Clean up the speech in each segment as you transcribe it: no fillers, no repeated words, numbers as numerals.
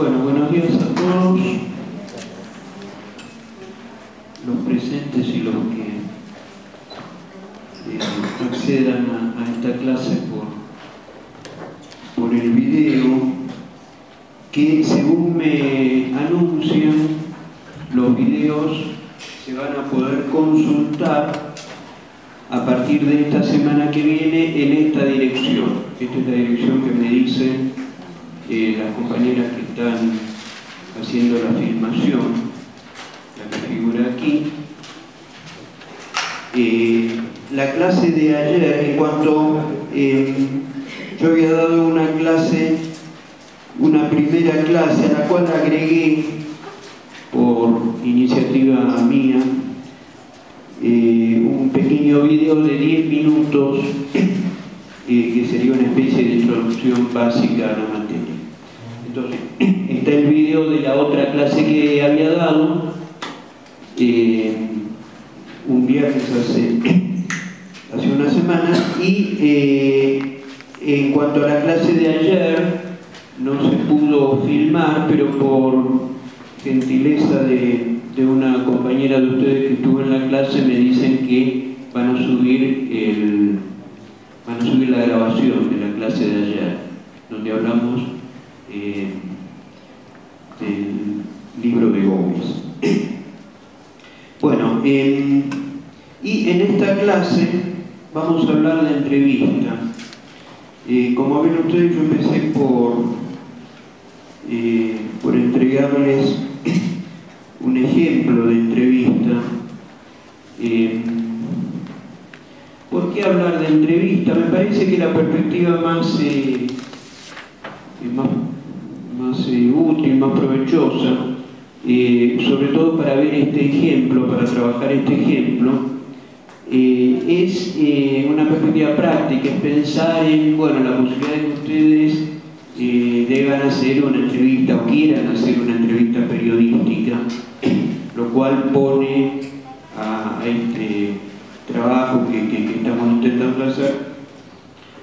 Bueno, buenos días a todos los presentes y los que accedan a esta clase por el video, que según me anuncian, los videos se van a poder consultar a partir de esta semana que viene en esta dirección. Esta es la dirección que me dicen las compañeras que están haciendo la filmación, la que figura aquí. La clase de ayer, en cuanto yo había dado una clase, una primera clase a la cual agregué por iniciativa mía un pequeño video de 10 minutos que sería una especie de introducción básica a la materia. Entonces, está el video de la otra clase que había dado un viernes hace una semana, y en cuanto a la clase de ayer no se pudo filmar, pero por gentileza de una compañera de ustedes que estuvo en la clase me dicen que van a subir la grabación de la clase de ayer, donde hablamos del libro de Gómez. Bueno, y en esta clase vamos a hablar de entrevista. Como ven ustedes, yo empecé por entregarles un ejemplo de entrevista. ¿Por qué hablar de entrevista? Me parece que la perspectiva más útil, más provechosa, sobre todo para ver este ejemplo, para trabajar este ejemplo, es una perspectiva práctica, es pensar en, la posibilidad de que ustedes deban hacer una entrevista o quieran hacer una entrevista periodística, lo cual pone a este trabajo que estamos intentando hacer,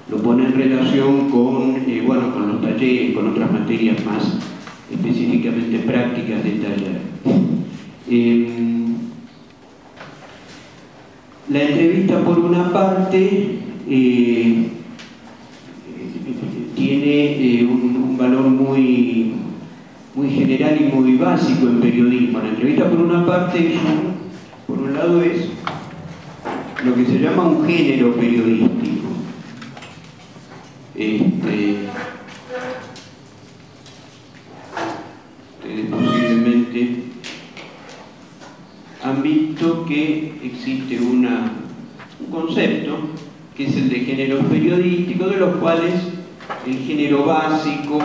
lo pone en relación con los talleres, con otras materias más específicamente prácticas del taller. La entrevista, por una parte, tiene un valor muy general y muy básico en periodismo. La entrevista, por una parte, por un lado, es lo que se llama un género periodístico. Ustedes posiblemente han visto que existe un concepto que es el de géneros periodísticos, de los cuales el género básico,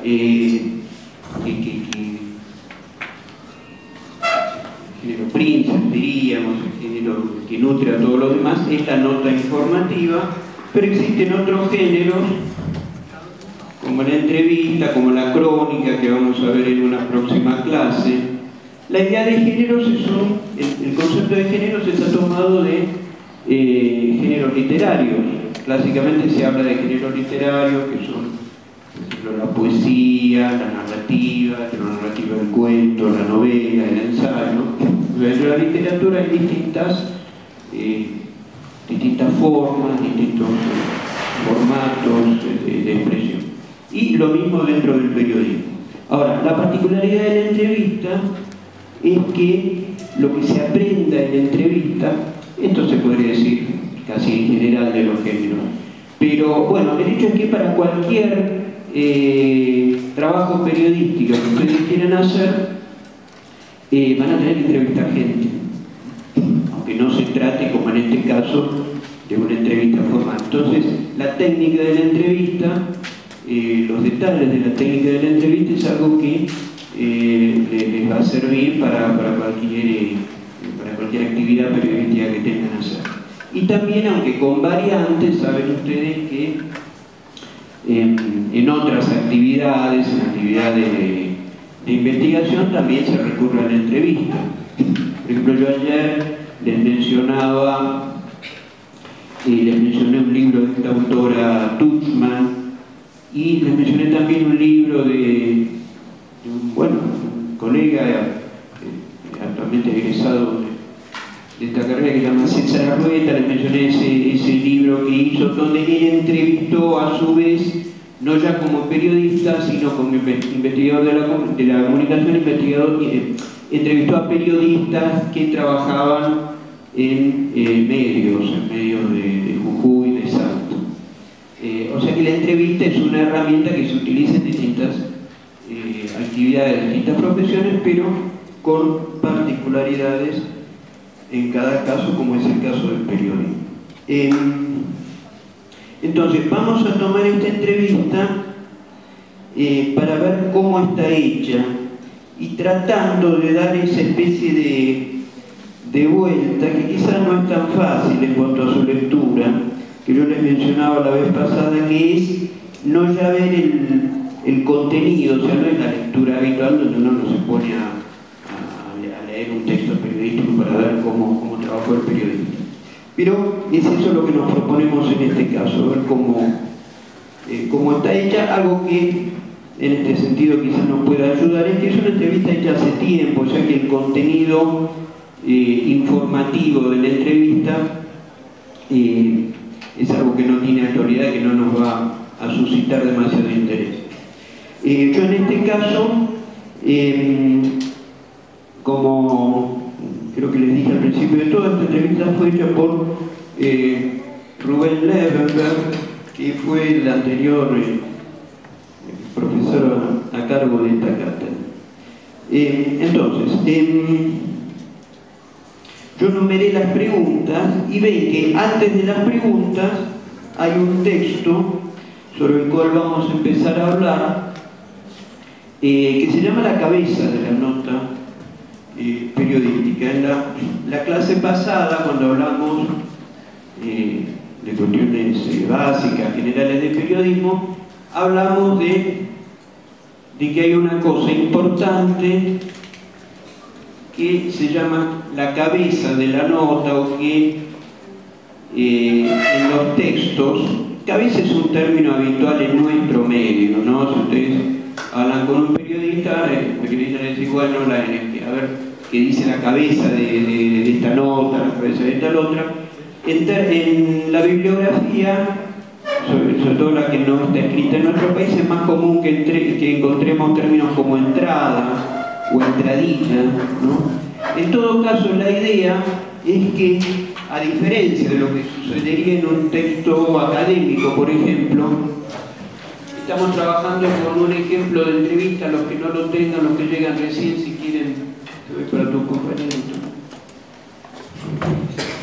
el género príncipe, diríamos, el género que nutre a todos los demás, es la nota informativa, pero existen otros géneros, como la entrevista, como la crónica, que vamos a ver en una próxima clase. La idea de géneros el concepto de géneros está tomado de géneros literarios. Clásicamente se habla de géneros literarios, que son, por ejemplo, la poesía, la narrativa del cuento, la novela, el ensayo. Dentro de la literatura hay distintas formas, distintos formatos de expresión. Y lo mismo dentro del periodismo. Ahora, la particularidad de la entrevista es que lo que se aprenda en la entrevista, esto se podría decir casi en general de los géneros, pero el hecho es que para cualquier trabajo periodístico que ustedes quieran hacer, van a tener que entrevistar gente, aunque no se trate, como en este caso, de una entrevista formal. Entonces, la técnica de la entrevista, los detalles de la técnica de la entrevista es algo que les va a servir para cualquier actividad periodística que tengan que hacer. Y también, aunque con variantes, saben ustedes que en otras actividades, en actividades de investigación, también se recurre a la entrevista. Por ejemplo, yo ayer les mencioné un libro de esta autora Tuchman, y les mencioné también un libro de un colega actualmente egresado de esta carrera que se llama César Arrueta. Les mencioné ese libro que hizo, donde él entrevistó a su vez, no ya como periodista, sino como investigador de la comunicación, entrevistó a periodistas que trabajaban en medios de Jujuy, de Salto. O sea que la entrevista es una herramienta que se utiliza en distintas actividades, de distintas profesiones, pero con particularidades en cada caso, como es el caso del periodismo. Entonces, vamos a tomar esta entrevista para ver cómo está hecha y tratando de dar esa especie de vuelta, que quizás no es tan fácil en cuanto a su lectura, que yo les mencionaba la vez pasada, que es no ya ver el contenido, o sea, no es la lectura habitual donde uno no se pone a leer un texto periodístico para ver cómo trabajó el periodista. Pero es eso lo que nos proponemos en este caso, ver cómo está hecha. Algo que en este sentido quizás nos pueda ayudar es que es una entrevista hecha hace tiempo, o sea que el contenido informativo de la entrevista es algo que no tiene actualidad, que no nos va a suscitar demasiado interés. Yo en este caso, como creo que les dije al principio de todo, esta entrevista fue hecha por Rubén Levenberg, que fue el anterior profesor a cargo de esta cátedra. Entonces, yo numeré las preguntas y ven que antes de las preguntas hay un texto sobre el cual vamos a empezar a hablar, que se llama la cabeza de la nota periodística. En la clase pasada, cuando hablamos de cuestiones básicas, generales de periodismo, hablamos de que hay una cosa importante que se llama la cabeza de la nota, o que en los textos, cabeza es un término habitual en nuestro medio, ¿no? Si ustedes hablan con un periodista, el periodista le dice, bueno, a ver qué dice la cabeza de esta nota, la cabeza de esta otra. En la bibliografía, sobre todo la que no está escrita en nuestro país, es más común que encontremos términos como entrada o entradilla, ¿no? En todo caso, la idea es que, a diferencia de lo que sucedería en un texto académico, por ejemplo, estamos trabajando con un ejemplo de entrevista. Los que no lo tengan, los que llegan recién, si quieren, te doy para tu compañero.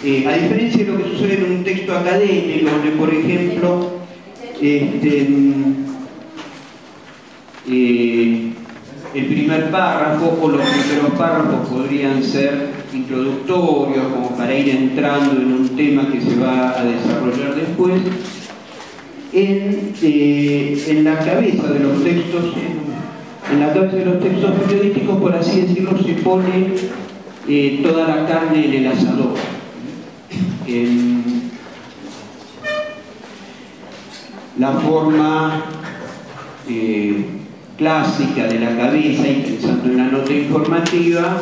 A diferencia de lo que sucede en un texto académico, donde, por ejemplo, el primer párrafo o los primeros párrafos podrían ser introductorios, como para ir entrando en un tema que se va a desarrollar después. En la cabeza de los textos, periodísticos, por así decirlo, se pone toda la carne en el asador. La forma clásica de la cabeza, y pensando en la nota informativa,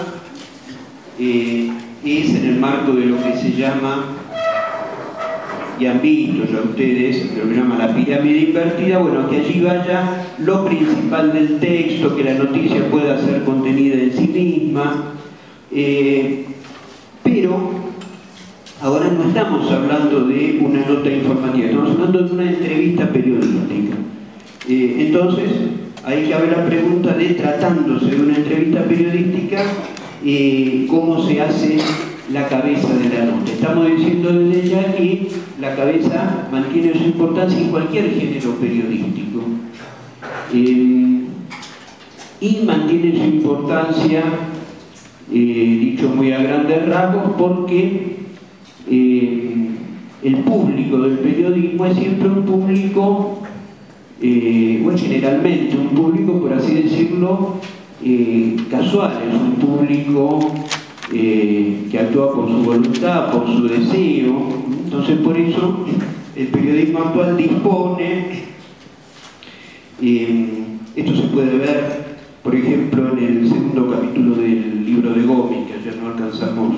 es en el marco de lo que se llama, y han visto ya ustedes, lo que llama la pirámide invertida. Bueno, que allí vaya lo principal del texto, que la noticia pueda ser contenida en sí misma, pero ahora no estamos hablando de una nota informativa, estamos hablando de una entrevista periodística. Entonces, ahí cabe la pregunta de, tratándose de una entrevista periodística, ¿cómo se hace la cabeza de la nota? Estamos diciendo desde ya que la cabeza mantiene su importancia en cualquier género periodístico. Y mantiene su importancia, dicho muy a grandes rasgos, porque el público del periodismo es siempre un público, bueno, generalmente un público, por así decirlo, casual, es un público que actúa por su voluntad, por su deseo. Entonces, por eso el periodismo actual dispone Esto se puede ver, por ejemplo, en el segundo capítulo del libro de Gómez, que ayer no alcanzamos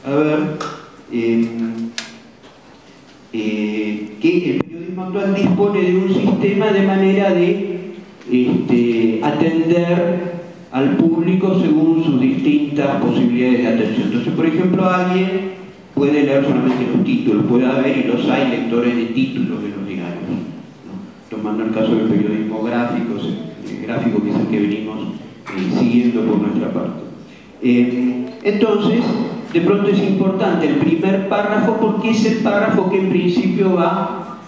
a ver, que el periodismo actual dispone de un sistema de manera de atender al público según sus distintas posibilidades de atención. Entonces, por ejemplo, alguien puede leer solamente los títulos, puede haber, y los hay, lectores de títulos de los diarios, ¿no? Tomando el caso del periodismo gráfico, que es el que venimos siguiendo por nuestra parte. Entonces, de pronto es importante el primer párrafo, porque es el párrafo que en principio va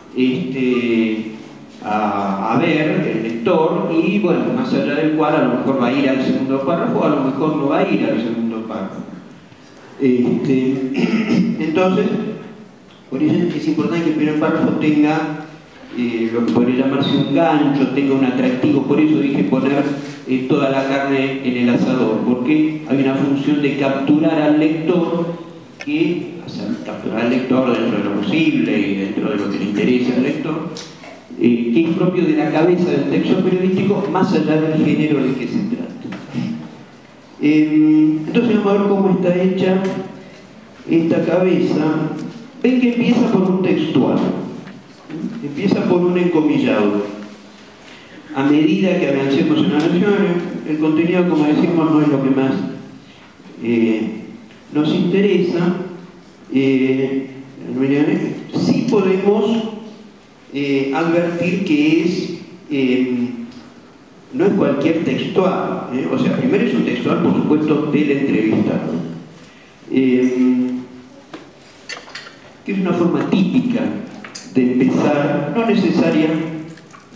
a ver el lector, y bueno, más allá del cual a lo mejor va a ir al segundo párrafo, a lo mejor no va a ir al segundo párrafo. Entonces, por eso es importante que el primer párrafo tenga lo que podría llamarse un gancho, tenga un atractivo. Por eso dije poner toda la carne en el asador, porque hay una función de capturar al lector, capturar al lector dentro de lo posible y dentro de lo que le interesa al lector, que es propio de la cabeza del texto periodístico, más allá del género de que se trata. Entonces vamos a ver cómo está hecha esta cabeza. Ven que empieza por un textual, empieza por un encomillado. A medida que avancemos en la lección, el contenido, como decimos, no es lo que más nos interesa. Sí podemos advertir que no es cualquier textual, o sea, primero es un textual, por supuesto, del entrevistado, que es una forma típica de empezar, no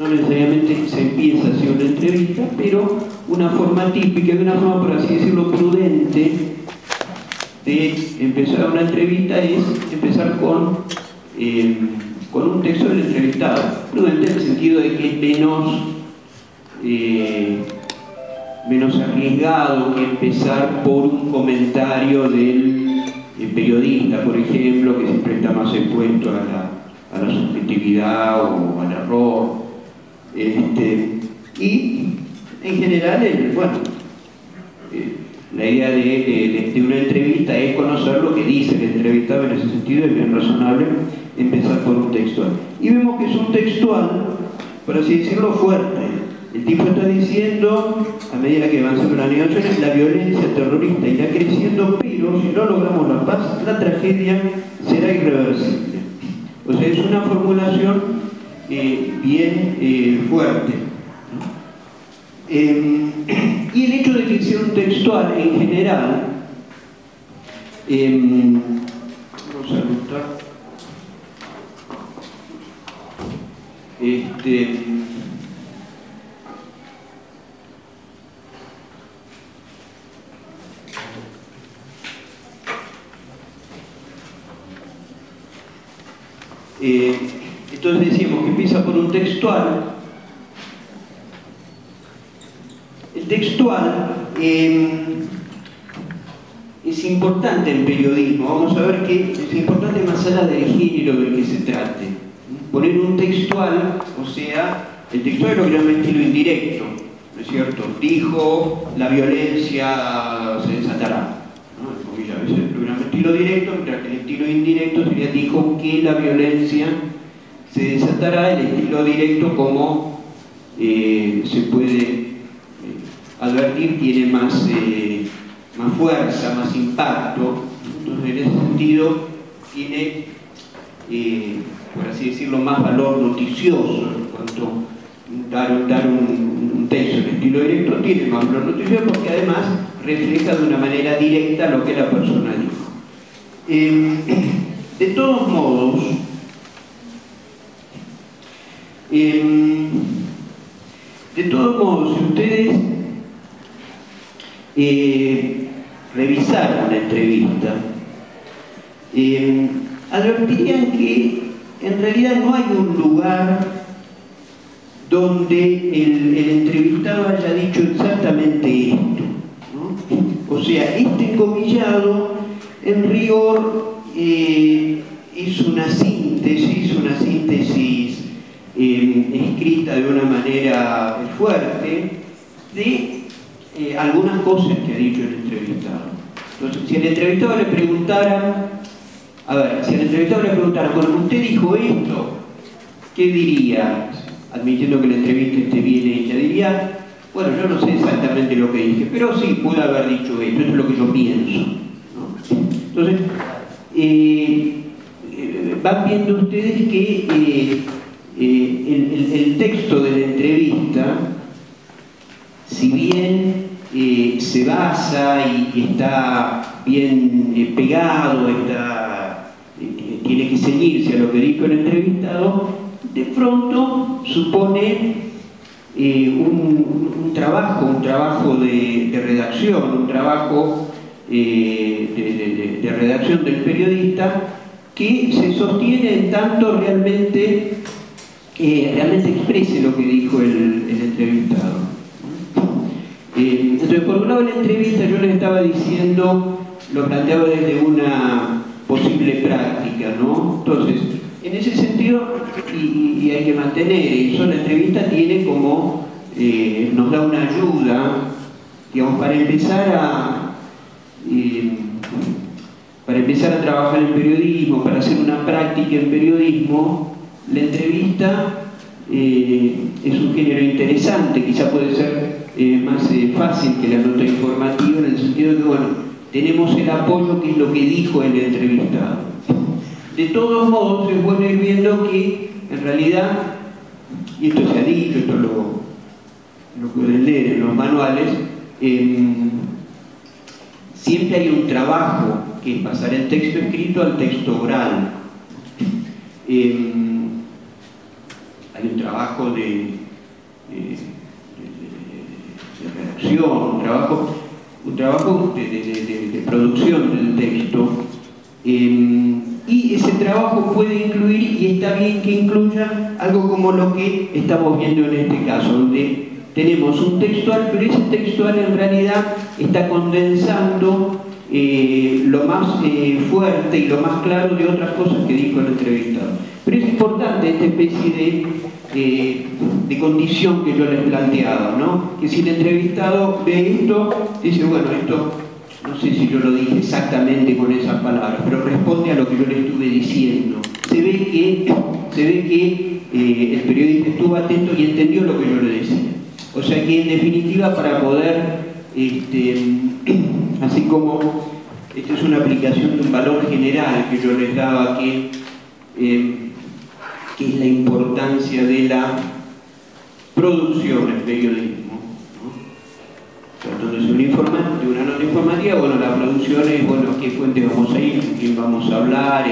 necesariamente se empieza así una entrevista, pero una forma típica, una forma, por así decirlo, prudente de empezar una entrevista es empezar con un texto del entrevistado. Prudente en el sentido de que es menos arriesgado que empezar por un comentario del periodista, por ejemplo, que siempre está más expuesto a la subjetividad o al error. Y en general, la idea de una entrevista es conocer lo que dice el entrevistado. En ese sentido es bien razonable empezar por un textual. Y vemos que es un textual, por así decirlo, fuerte. El tipo está diciendo, a medida que avanzamos las negociaciones, la violencia terrorista irá creciendo, pero si no logramos la paz, la tragedia será irreversible. O sea, es una formulación bien fuerte. Y el hecho de que sea un textual en general, vamos a anotar, entonces decíamos que empieza por un textual. El textual es importante en periodismo. Vamos a ver que es importante más allá del género del que se trate. Poner un textual, o sea, el textual es lo que llama estilo indirecto, ¿no es cierto? Dijo, la violencia se desatará, ¿no? A veces el programa estilo directo, mientras que el estilo indirecto sería dijo que la violencia se desatará. El estilo directo, como se puede advertir, tiene más fuerza, más impacto. Entonces, en ese sentido, tiene, por así decirlo, más valor noticioso. En cuanto dar un texto en estilo directo tiene más valor noticioso, porque además refleja de una manera directa lo que la persona dijo. De todos modos, si ustedes revisaran la entrevista, advertirían que en realidad no hay un lugar donde el entrevistado haya dicho exactamente esto, ¿no? O sea, este encomillado en rigor es una síntesis escrita de una manera fuerte de algunas cosas que ha dicho el entrevistado. Entonces, si al entrevistado le preguntaran, bueno, usted dijo esto, ¿qué diría? Admitiendo que la entrevista esté bien hecha, diría, bueno, yo no sé exactamente lo que dije, pero sí pude haber dicho esto, esto es lo que yo pienso, ¿no? Entonces, van viendo ustedes que el texto de la entrevista, si bien se basa y está bien pegado, tiene que ceñirse a lo que dijo el entrevistado, de pronto supone un trabajo de redacción, un trabajo de redacción del periodista que se sostiene en tanto realmente exprese lo que dijo el entrevistado. Entonces, por un lado, en la entrevista yo les estaba diciendo, lo planteaba desde una posible práctica, ¿no? Entonces, en ese sentido, y hay que mantener eso, la entrevista tiene como, nos da una ayuda, digamos, para empezar a trabajar en periodismo, para hacer una práctica en periodismo. La entrevista es un género interesante, quizá puede ser más fácil que la nota informativa, en el sentido de que, bueno, tenemos el apoyo que es lo que dijo el entrevistado. De todos modos, es bueno ir viendo que, en realidad, y esto se ha dicho, esto lo pueden leer en los manuales, siempre hay un trabajo que es pasar el texto escrito al texto oral. Hay un trabajo de redacción, un trabajo de producción del texto, y ese trabajo puede incluir, y está bien que incluya, algo como lo que estamos viendo en este caso, donde tenemos un textual, pero ese textual en realidad está condensando lo más fuerte y lo más claro de otras cosas que dijo el entrevistado. Pero es importante esta especie de condición que yo les planteaba, ¿no? Que si el entrevistado ve esto, dice, bueno, esto no sé si yo lo dije exactamente con esas palabras, pero responde a lo que yo le estuve diciendo. Se ve que el periodista estuvo atento y entendió lo que yo le decía. O sea que, en definitiva, para poder, así como esta es una aplicación de un valor general que yo les daba, que es la importancia de la producción en periodismo, ¿no? Entonces, una nota informativa, bueno, la producción es, bueno, qué fuente vamos a ir, con quién vamos a hablar, o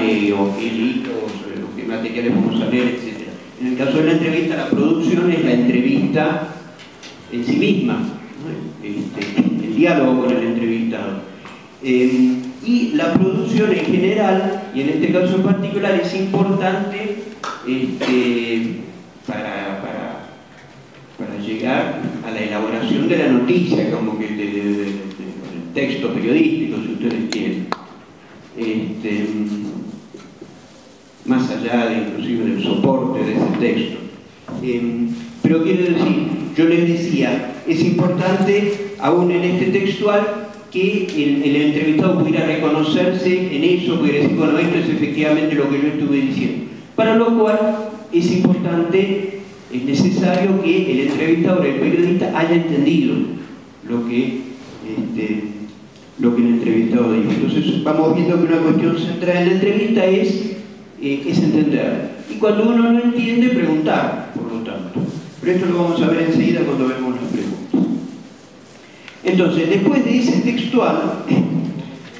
qué libros, o qué materiales vamos a leer, etc. En el caso de la entrevista, la producción es la entrevista en sí misma, ¿no? El diálogo con el entrevistado. Y la producción en general, y en este caso en particular, es importante para llegar a la elaboración de la noticia, como que del texto periodístico, si ustedes quieren. Más allá inclusive del soporte de ese texto. Pero quiero decir, yo les decía, es importante, aún en este textual, que el entrevistado pudiera reconocerse en eso, pudiera decir, bueno, esto es efectivamente lo que yo estuve diciendo. Para lo cual es importante, es necesario que el entrevistador, el periodista, haya entendido lo que el entrevistado dijo. Entonces vamos viendo que una cuestión central en la entrevista es entender. Y cuando uno no entiende, preguntar, por lo tanto. Pero esto lo vamos a ver enseguida cuando vemos las preguntas. Entonces, después de ese textual,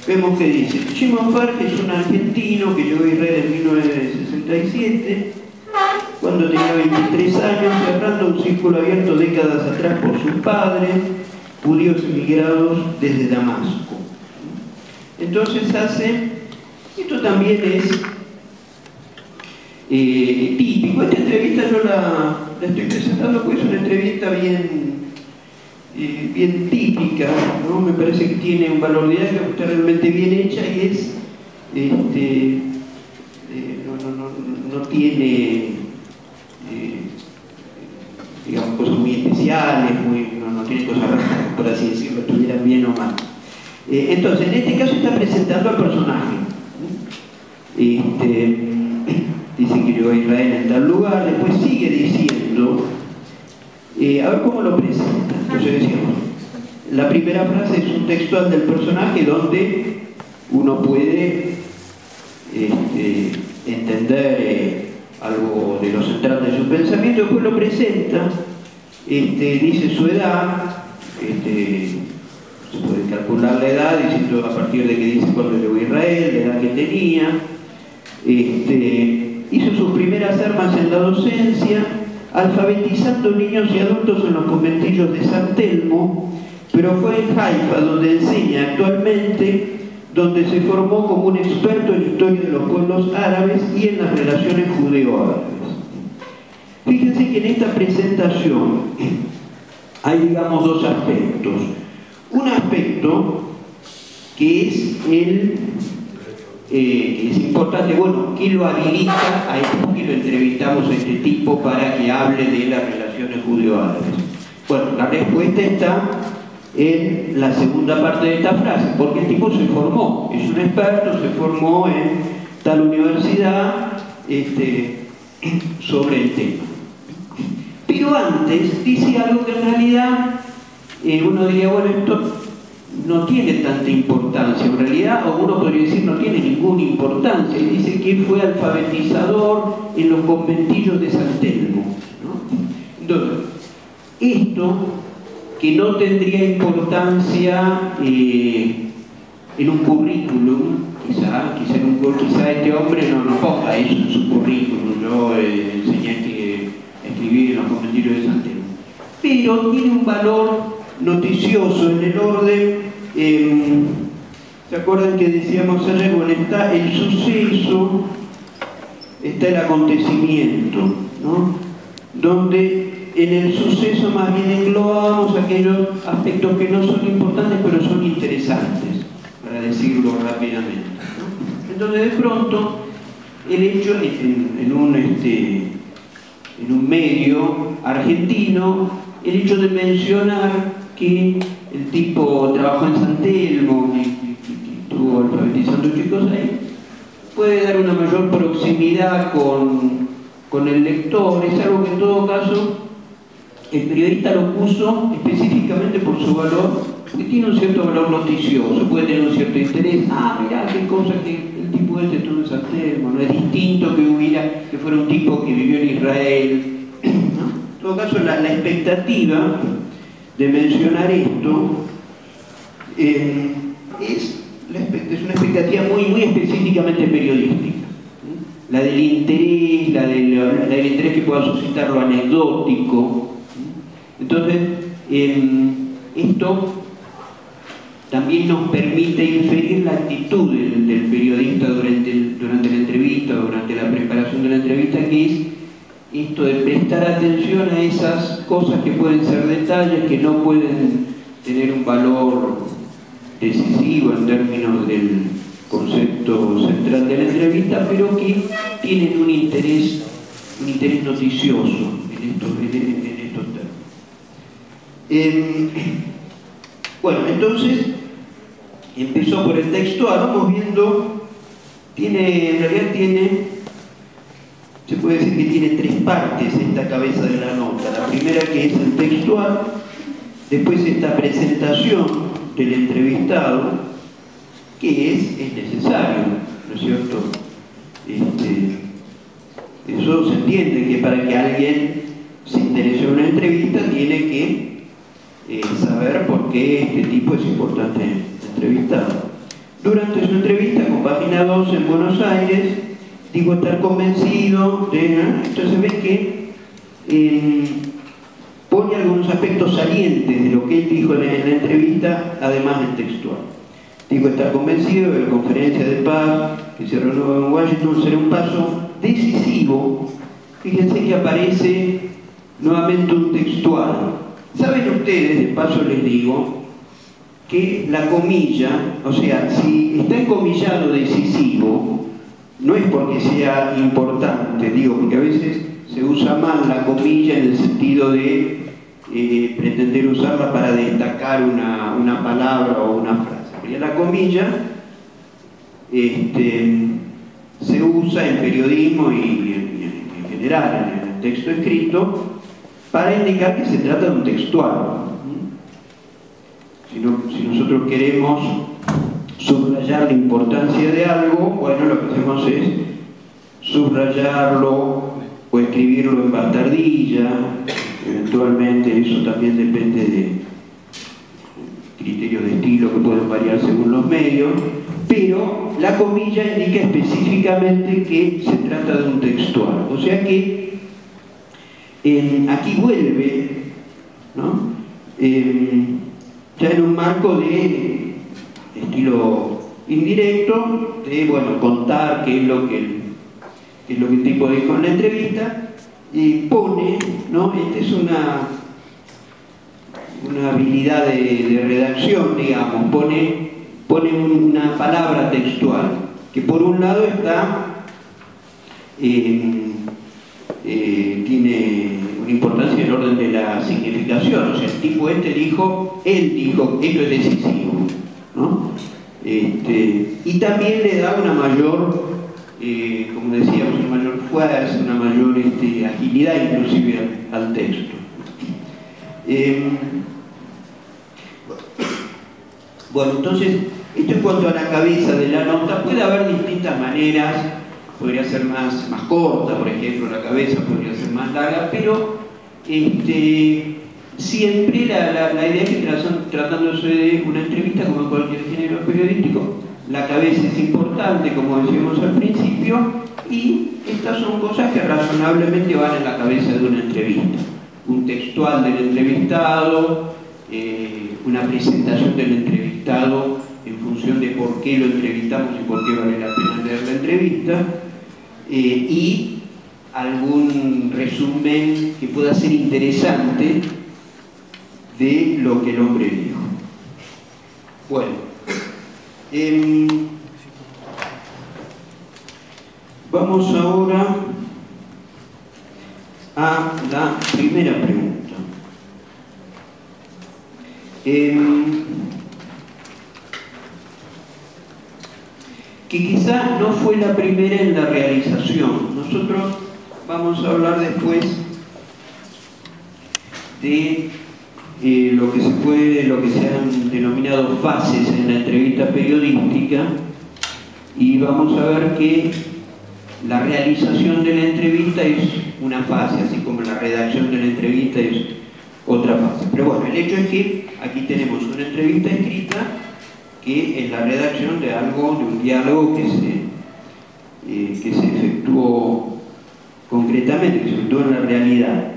vemos que dice: Shimon Farge es un argentino que llegó a Israel en 1967, cuando tenía 23 años, cerrando un círculo abierto décadas atrás por sus padres, judíos emigrados desde Damasco. Entonces esto también es típico. Esta entrevista yo la estoy presentando porque es una entrevista bien típica, ¿no? Me parece que tiene un valor didáctico, está realmente bien hecha y es no tiene sociales, no tiene cosas raras, por así decirlo, estuvieran bien o mal. Entonces, en este caso está presentando al personaje. Dice que llegó a Israel en tal lugar, después sigue diciendo, a ver cómo lo presenta. Entonces decíamos, la primera frase es un textual del personaje donde uno puede entender algo de lo central de su pensamiento. Después lo presenta, dice su edad, se puede calcular la edad diciendo a partir de que dice cuando llegó a Israel, la edad que tenía. Hizo sus primeras armas en la docencia, alfabetizando niños y adultos en los conventillos de San Telmo, pero fue en Haifa donde enseña actualmente, donde se formó como un experto en historia de los pueblos árabes y en las relaciones judeo-árabes. Fíjense que en esta presentación hay, digamos, dos aspectos. Un aspecto que es que es importante, bueno, ¿qué lo habilita a esto? ¿Por qué lo entrevistamos a este tipo para que hable de las relaciones judeo-árabes? Bueno, la respuesta está en la segunda parte de esta frase, porque el tipo se formó, es un experto, se formó en tal universidad sobre el tema. Pero antes dice algo que en realidad uno diría, bueno, esto no tiene tanta importancia, en realidad, o uno podría decir no tiene ninguna importancia, y dice que fue alfabetizador en los conventillos de San Telmo, ¿no? Entonces, esto que no tendría importancia en un currículum, quizá este hombre no ponga eso en su currículum, yo enseñé a escribir en los conventillos de San Telmo, pero tiene un valor noticioso en el orden. ¿Se acuerdan que decíamos ayer? Bueno, está el suceso, está el acontecimiento, ¿no? Donde en el suceso más bien englobamos aquellos aspectos que no son importantes pero son interesantes, para decirlo rápidamente, ¿no? Entonces de pronto el hecho en un medio argentino, el hecho de mencionar que el tipo trabajó en San Telmo y estuvo alfabetizando chicos ahí, puede dar una mayor proximidad con el lector. Es algo que en todo caso el periodista lo puso específicamente por su valor, que tiene un cierto valor noticioso, puede tener un cierto interés. Mirá qué cosa que el tipo estuvo en San Telmo, no es distinto que fuera un tipo que vivió en Israel, ¿no? En todo caso la expectativa de mencionar esto es una expectativa muy específicamente periodística, ¿sí? La del interés que pueda suscitar lo anecdótico, ¿sí? Entonces esto también nos permite inferir la actitud del periodista durante la entrevista, durante la preparación de la entrevista, que es esto de prestar atención a esas cosas que pueden ser detalles, que no pueden tener un valor decisivo en términos del concepto central de la entrevista, pero que tienen un interés noticioso en estos términos. Bueno, entonces empezó por el textual, vamos viendo, en realidad se puede decir que tiene tres partes esta cabeza de la nota. La primera, que es el textual, después esta presentación del entrevistado, que es necesario, ¿no es cierto? Eso se entiende, que para que alguien se interese en una entrevista tiene que saber por qué este tipo es importante entrevistado. Durante su entrevista con Página 2 en Buenos Aires, digo estar convencido de... Entonces ven que pone algunos aspectos salientes de lo que él dijo en la entrevista, además del textual. Digo estar convencido de que la conferencia de paz que se renueva en Washington será un paso decisivo. Fíjense que aparece nuevamente un textual. ¿Saben ustedes, de paso les digo, que la comilla, o sea, si está encomillado decisivo, no es porque sea importante, digo, porque a veces se usa mal la comilla en el sentido de pretender usarla para destacar una palabra o una frase. Porque la comilla se usa en periodismo y en general en el texto escrito para indicar que se trata de un textual. Si nosotros queremos subrayar la importancia de algo, bueno, lo que hacemos es subrayarlo o escribirlo en bastardilla. Eventualmente eso también depende de criterios de estilo que pueden variar según los medios, pero la comilla indica específicamente que se trata de un textual. O sea que aquí vuelve, ¿no? Ya en un marco de estilo indirecto, de contar qué es lo que el tipo dijo en la entrevista, y pone, ¿no? Esta es una habilidad de redacción, digamos, pone una palabra textual, que por un lado tiene una importancia en el orden de la significación. O sea, el tipo él dijo, esto es decisivo, ¿no? Y también le da una mayor, como decíamos, una mayor fuerza, una mayor agilidad inclusive al texto. Bueno, entonces, esto en cuanto a la cabeza de la nota. Puede haber distintas maneras. Podría ser más corta, por ejemplo, la cabeza podría ser más larga, pero siempre la idea es que tratándose de una entrevista, como en cualquier género periodístico, la cabeza es importante, como decíamos al principio, y estas son cosas que razonablemente van en la cabeza de una entrevista. Un textual del entrevistado, una presentación del entrevistado en función de por qué lo entrevistamos y por qué vale la pena leer la entrevista, y algún resumen que pueda ser interesante de lo que el hombre dijo. Bueno, vamos ahora a la primera pregunta. Que quizá no fue la primera en la realización. Nosotros vamos a hablar después de lo que se han denominado fases en la entrevista periodística, y vamos a ver que la realización de la entrevista es una fase, así como la redacción de la entrevista es otra fase. Pero bueno, el hecho es que aquí tenemos una entrevista escrita, que es la redacción de un diálogo que se efectuó concretamente, que se efectuó en la realidad.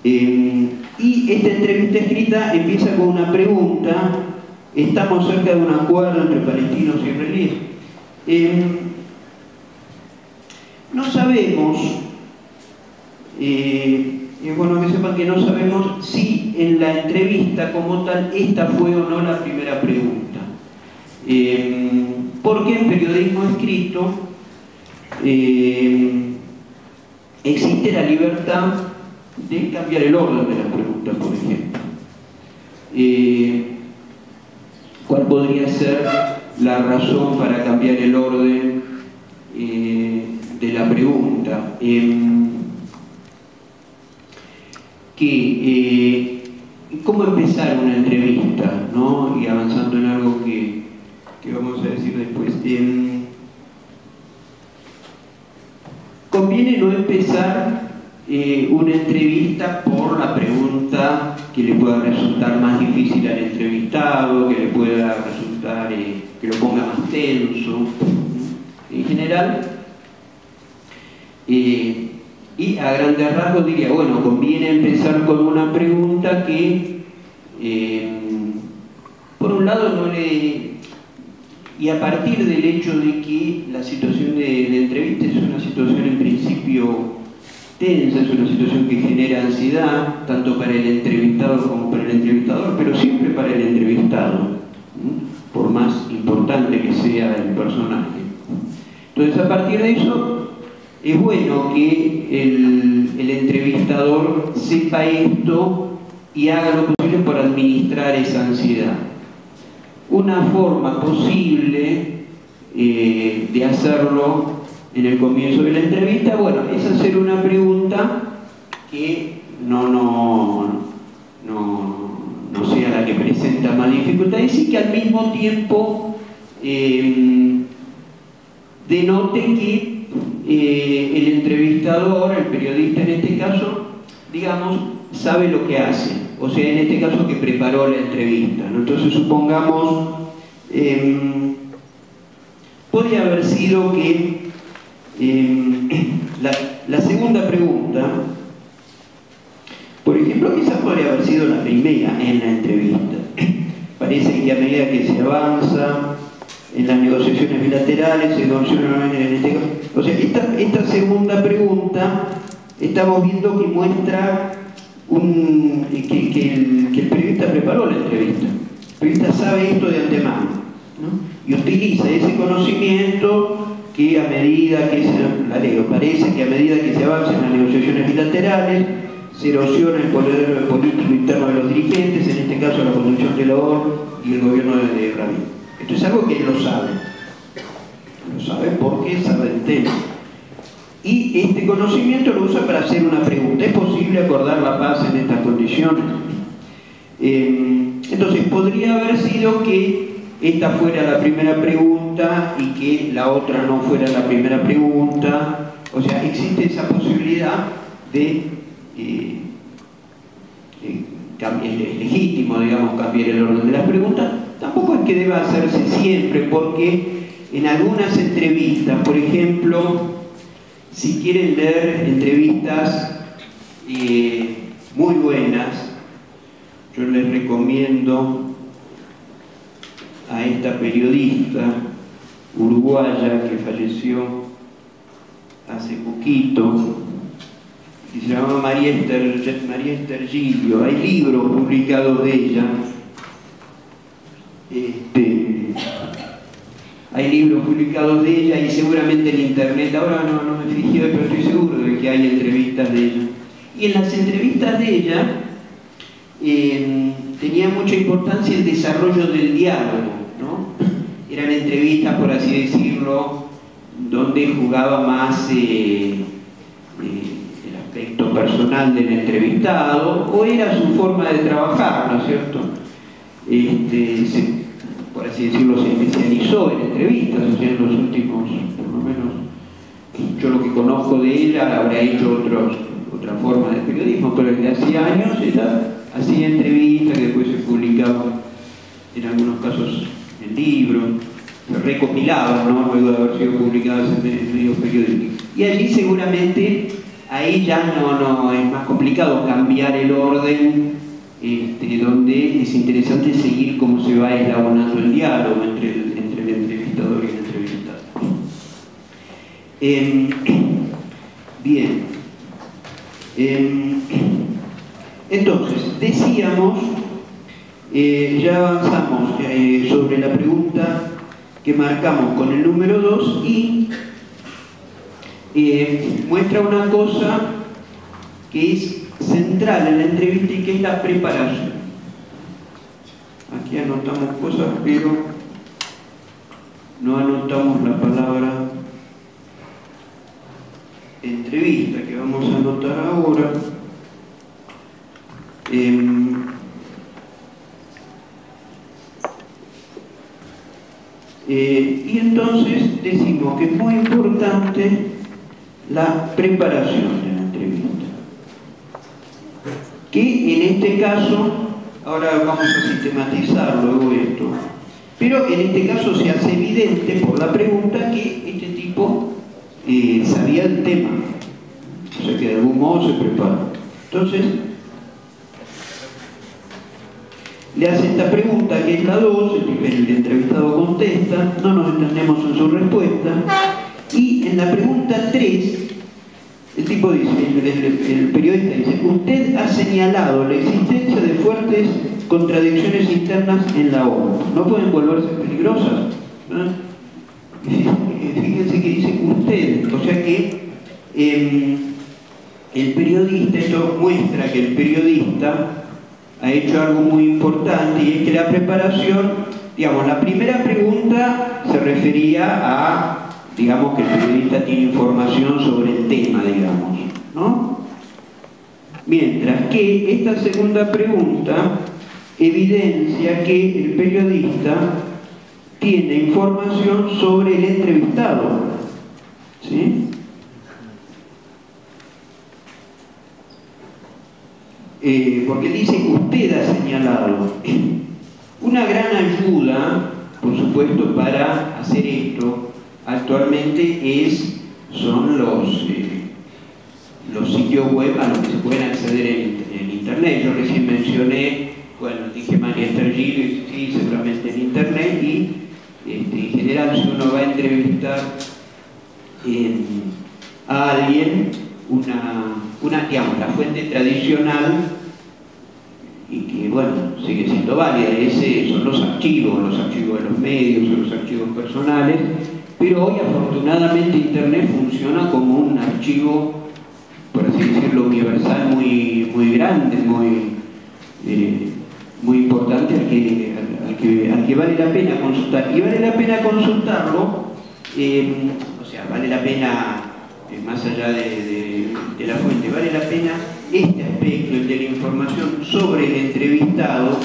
Y esta entrevista escrita empieza con una pregunta: ¿estamos cerca de un acuerdo entre palestinos y israelíes? No sabemos, es bueno que sepan que no sabemos si en la entrevista como tal esta fue o no la primera pregunta. Porque en periodismo escrito existe la libertad de cambiar el orden de la pregunta, por ejemplo. ¿Cuál podría ser la razón para cambiar el orden de la pregunta? ¿Cómo empezar una entrevista, ¿no? Y avanzando en algo que vamos a decir después. Conviene no empezar una entrevista por la pregunta que le pueda resultar más difícil al entrevistado, que le pueda resultar, que lo ponga más tenso. En general, y a grandes rasgos diría, bueno, conviene empezar con una pregunta que, por un lado, no le... Y a partir del hecho de que la situación de entrevista es una situación en principio tensa, es una situación que genera ansiedad, tanto para el entrevistado como para el entrevistador, pero siempre para el entrevistado, por más importante que sea el personaje. Entonces, a partir de eso, es bueno que el entrevistador sepa esto y haga lo posible por administrar esa ansiedad. Una forma posible de hacerlo en el comienzo de la entrevista, bueno, es hacer una pregunta que no sea la que presenta más dificultades y que al mismo tiempo denote que el entrevistador, el periodista en este caso, digamos, sabe lo que hace. O sea, en este caso que preparó la entrevista, ¿no? Entonces supongamos, podría haber sido que la segunda pregunta, por ejemplo, quizás podría haber sido la primera en la entrevista. Parece que a medida que se avanza en las negociaciones bilaterales, se consideran en este caso. O sea, esta segunda pregunta estamos viendo que muestra que el periodista preparó la entrevista. El periodista sabe esto de antemano, ¿no? Y utiliza ese conocimiento que a medida que parece que a medida que se avanza en las negociaciones bilaterales, se erosiona el poder político interno de los dirigentes, en este caso la conducción de la ONU y el gobierno de Rabin. Esto es algo que él lo sabe. Lo sabe porque sabe el tema. Y este conocimiento lo usa para hacer una pregunta. ¿Es posible acordar la paz en estas condiciones? Entonces, podría haber sido que esta fuera la primera pregunta y que la otra no fuera la primera pregunta. O sea, existe esa posibilidad de es legítimo, digamos, cambiar el orden de las preguntas. Tampoco es que deba hacerse siempre, porque en algunas entrevistas, por ejemplo, si quieren leer entrevistas muy buenas, yo les recomiendo a esta periodista uruguaya que falleció hace poquito, que se llama María Esther Giglio. Hay libros publicados de ella. Hay libros publicados de ella y seguramente en internet, ahora no me fijé, pero estoy seguro de que hay entrevistas de ella. Y en las entrevistas de ella tenía mucha importancia el desarrollo del diálogo, ¿no? Eran entrevistas, por así decirlo, donde jugaba más el aspecto personal del entrevistado, o era su forma de trabajar, ¿no es cierto? Por así decirlo, se especializó en entrevistas, o sea, en los últimos, por lo menos, yo lo que conozco de ella, habrá hecho otra forma de periodismo, pero desde hace años ella hacía entrevistas que después se publicaban, en algunos casos, en libros, se recopilaban, ¿no? Luego de haber sido publicadas en medios periodísticos. Y allí seguramente, ahí ya no es más complicado cambiar el orden, donde es interesante seguir cómo se va eslabonando el diálogo entre el entrevistador y el entrevistado. Bien. Entonces, decíamos, ya avanzamos sobre la pregunta que marcamos con el número 2 y muestra una cosa que es central en la entrevista y que es la preparación. Aquí anotamos cosas, pero no anotamos la palabra entrevista, que vamos a anotar ahora. Y entonces decimos que es muy importante la preparación de la entrevista. Que en este caso, ahora vamos a sistematizar luego esto, pero en este caso se hace evidente por la pregunta que este tipo sabía el tema, o sea que de algún modo se prepara. Entonces, le hace esta pregunta que es la 2, el entrevistado contesta, no nos entendemos en su respuesta, y en la pregunta 3, el tipo dice, el periodista dice, usted ha señalado la existencia de fuertes contradicciones internas en la ONU. ¿No pueden volverse peligrosas? ¿No? Fíjense que dice usted, o sea que el periodista, esto muestra que el periodista ha hecho algo muy importante, y es que la preparación, digamos, la primera pregunta se refería a, digamos, que el periodista tiene información sobre el tema, digamos, ¿no? Mientras que esta segunda pregunta evidencia que el periodista tiene información sobre el entrevistado, ¿sí? Porque dice que usted ha señalado. Una gran ayuda, por supuesto, para hacer esto actualmente son los sitios web a los que se pueden acceder en internet. Yo recién mencioné, bueno, dije María Esther Gil, sí, seguramente en internet, y en general si uno va a entrevistar a alguien, digamos, la fuente tradicional, y que, bueno, sigue siendo válida, son los archivos de los medios, o los archivos personales, pero hoy afortunadamente Internet funciona como un archivo, por así decirlo, universal, muy grande, muy importante, al que vale la pena consultar. Y vale la pena consultarlo, o sea, vale la pena, más allá de la fuente, vale la pena este aspecto, el de la información sobre el entrevistado,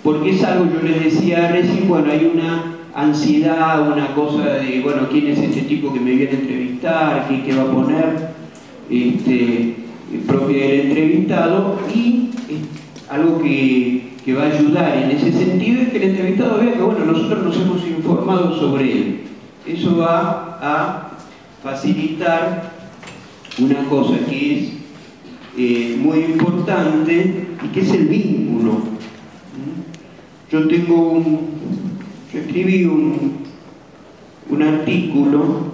porque es algo, yo les decía recién, bueno, hay una ansiedad, una cosa de, bueno, ¿quién es este tipo que me viene a entrevistar? ¿Qué va a poner? Propio del entrevistado, y algo que va a ayudar en ese sentido es que el entrevistado vea que, bueno, nosotros nos hemos informado sobre él. Eso va a facilitar una cosa que es muy importante, y que es el vínculo. Yo escribí un artículo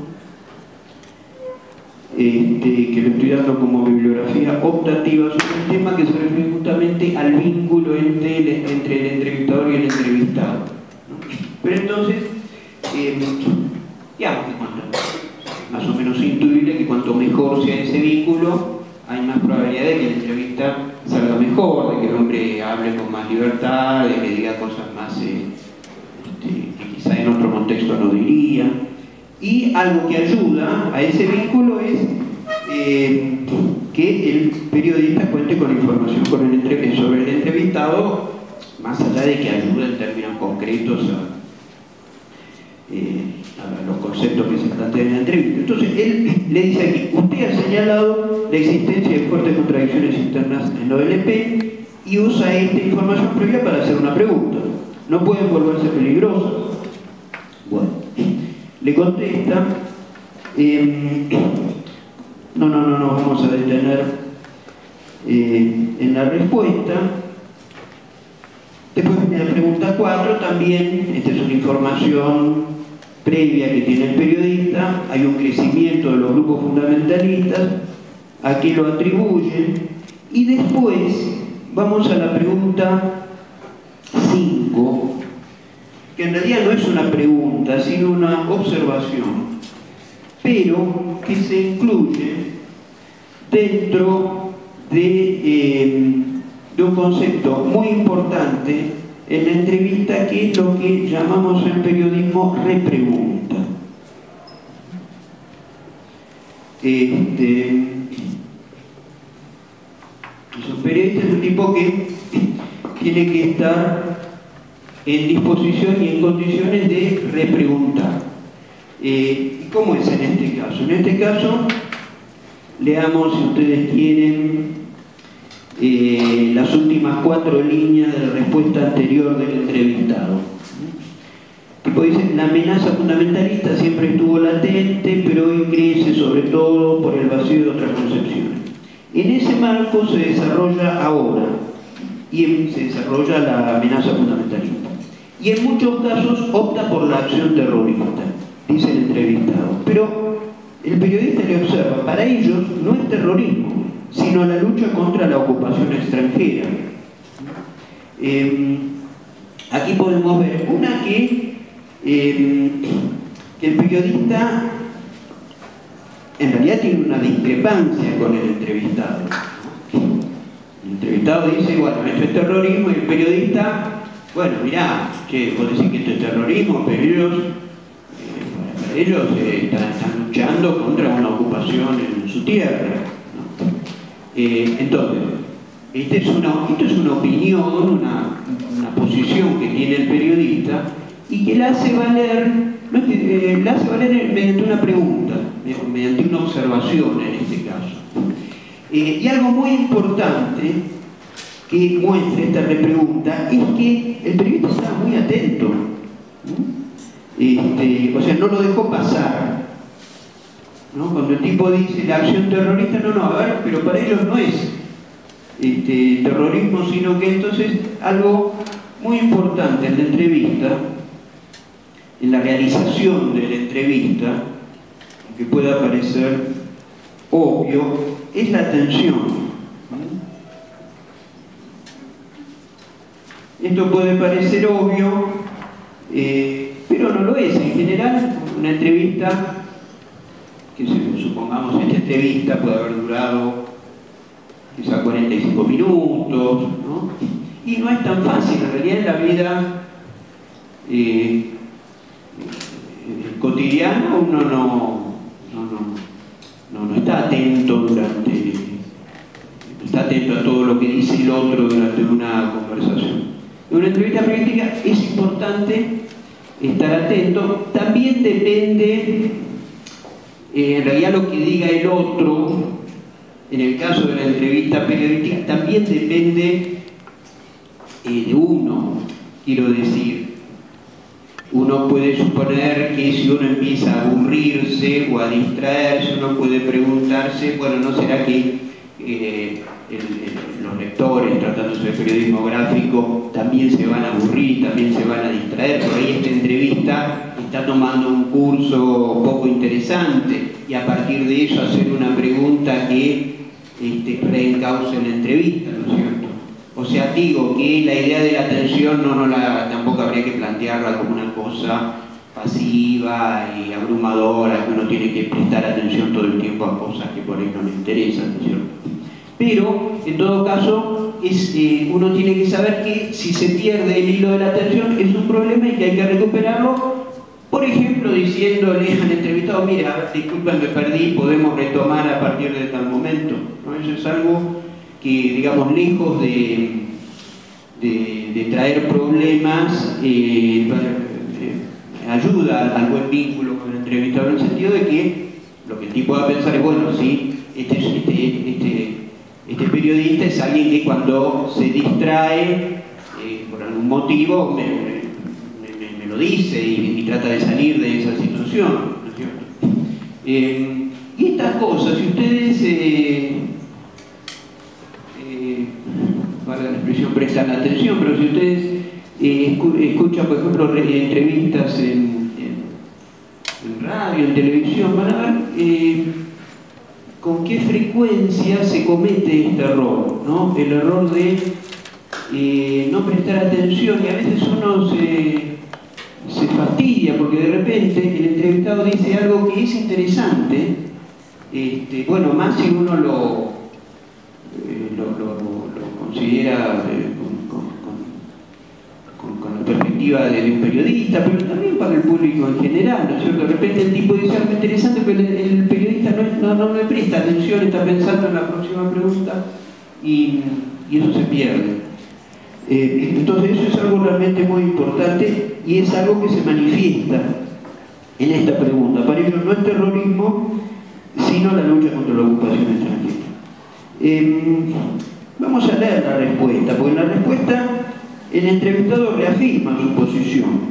que lo estoy dando como bibliografía optativa sobre un tema que se refiere justamente al vínculo entre el entrevistador y el entrevistado, ¿no? Pero entonces, digamos que más o menos intuible que cuanto mejor sea ese vínculo, hay más probabilidad de que la entrevista salga mejor, de que el hombre hable con más libertad, de que diga cosas más que quizá en otro contexto no diría. Y algo que ayuda a ese vínculo es que el periodista cuente con información sobre el entrevistado, más allá de que ayude en términos concretos a los conceptos que se plantean en la entrevista. Entonces, él le dice aquí, usted ha señalado la existencia de fuertes contradicciones internas en la OLP y usa esta información previa para hacer una pregunta. ¿No pueden volverse peligrosas? Bueno, le contesta, no vamos a detener en la respuesta. Después viene la pregunta 4, también, esta es una información previa que tiene el periodista, hay un crecimiento de los grupos fundamentalistas, a qué lo atribuyen, y después vamos a la pregunta 5, que en realidad no es una pregunta, sino una observación, pero que se incluye dentro de un concepto muy importante en la entrevista, que es lo que llamamos en periodismo repregunta. Un periodista es un tipo que tiene que estar en disposición y en condiciones de repreguntar. ¿Cómo es en este caso? En este caso, leamos, si ustedes quieren, las últimas 4 líneas de la respuesta anterior del entrevistado. Tipo dice, la amenaza fundamentalista siempre estuvo latente, pero hoy crece sobre todo por el vacío de otras concepciones. En ese marco se desarrolla ahora, y se desarrolla la amenaza fundamentalista. Y en muchos casos opta por la acción terrorista, dice el entrevistado. Pero el periodista le observa, para ellos no es terrorismo, sino la lucha contra la ocupación extranjera. Aquí podemos ver una que el periodista en realidad tiene una discrepancia con el entrevistado. El entrevistado dice, bueno, esto es terrorismo, y el periodista, bueno, mirá, che, vos decís que esto es terrorismo, pero ellos están luchando contra una ocupación en su tierra, ¿no? Entonces, esto es una opinión, una posición que tiene el periodista y que la hace valer, mediante una pregunta, mediante una observación en este caso. Y algo muy importante que muestra esta repregunta es que el periodista está muy atento, o sea, no lo dejó pasar, ¿no? Cuando el tipo dice la acción terrorista, no, a ver, pero para ellos no es terrorismo, sino que entonces algo muy importante en la entrevista, en la realización de la entrevista, que pueda parecer obvio, es la atención. Esto puede parecer obvio, pero no lo es. En general, una entrevista, que supongamos esta entrevista puede haber durado quizá 45 minutos, ¿no? Y no es tan fácil. En realidad, en la vida cotidiana uno no está atento está atento a todo lo que dice el otro durante una conversación. En una entrevista periodística es importante estar atento. También depende, en realidad, lo que diga el otro, en el caso de la entrevista periodística, también depende de uno. Quiero decir, uno puede suponer que si uno empieza a aburrirse o a distraerse, uno puede preguntarse, bueno, ¿no será que los lectores, tratándose de periodismo gráfico, también se van a aburrir, también se van a distraer? Por ahí esta entrevista está tomando un curso poco interesante, y a partir de eso hacer una pregunta que reencauce la entrevista, ¿no es cierto? O sea, digo que la idea de la atención tampoco habría que plantearla como una cosa pasiva y abrumadora, que uno tiene que prestar atención todo el tiempo a cosas que por ahí no le interesan, ¿no es cierto? Pero, en todo caso, uno tiene que saber que si se pierde el hilo de la atención es un problema y que hay que recuperarlo, por ejemplo, diciéndole al entrevistado, mira, disculpen, me perdí, podemos retomar a partir de tal momento, ¿no? Eso es algo que, digamos, lejos de traer problemas, ayuda al buen vínculo con el entrevistado, en el sentido de que lo que el tipo va a pensar es, bueno, sí, este periodista es alguien que cuando se distrae por algún motivo me lo dice y trata de salir de esa situación, ¿no es cierto? Y estas cosas, si ustedes para la expresión prestan atención, pero si ustedes escuchan, por ejemplo, entrevistas en radio, en televisión, van a ver con qué frecuencia se comete este error, ¿no? El error de no prestar atención, y a veces uno se fastidia porque de repente el entrevistado dice algo que es interesante, bueno, más si uno lo considera con la perspectiva de un periodista, pero también para el público en general, ¿no es cierto? De repente el tipo dice algo interesante, pero el periodista no le presta atención, está pensando en la próxima pregunta y eso se pierde. Entonces eso es algo realmente muy importante y es algo que se manifiesta en esta pregunta. Para ellos no es terrorismo, sino la lucha contra la ocupación extranjera. Vamos a leer la respuesta, porque en la respuesta el entrevistado reafirma su posición.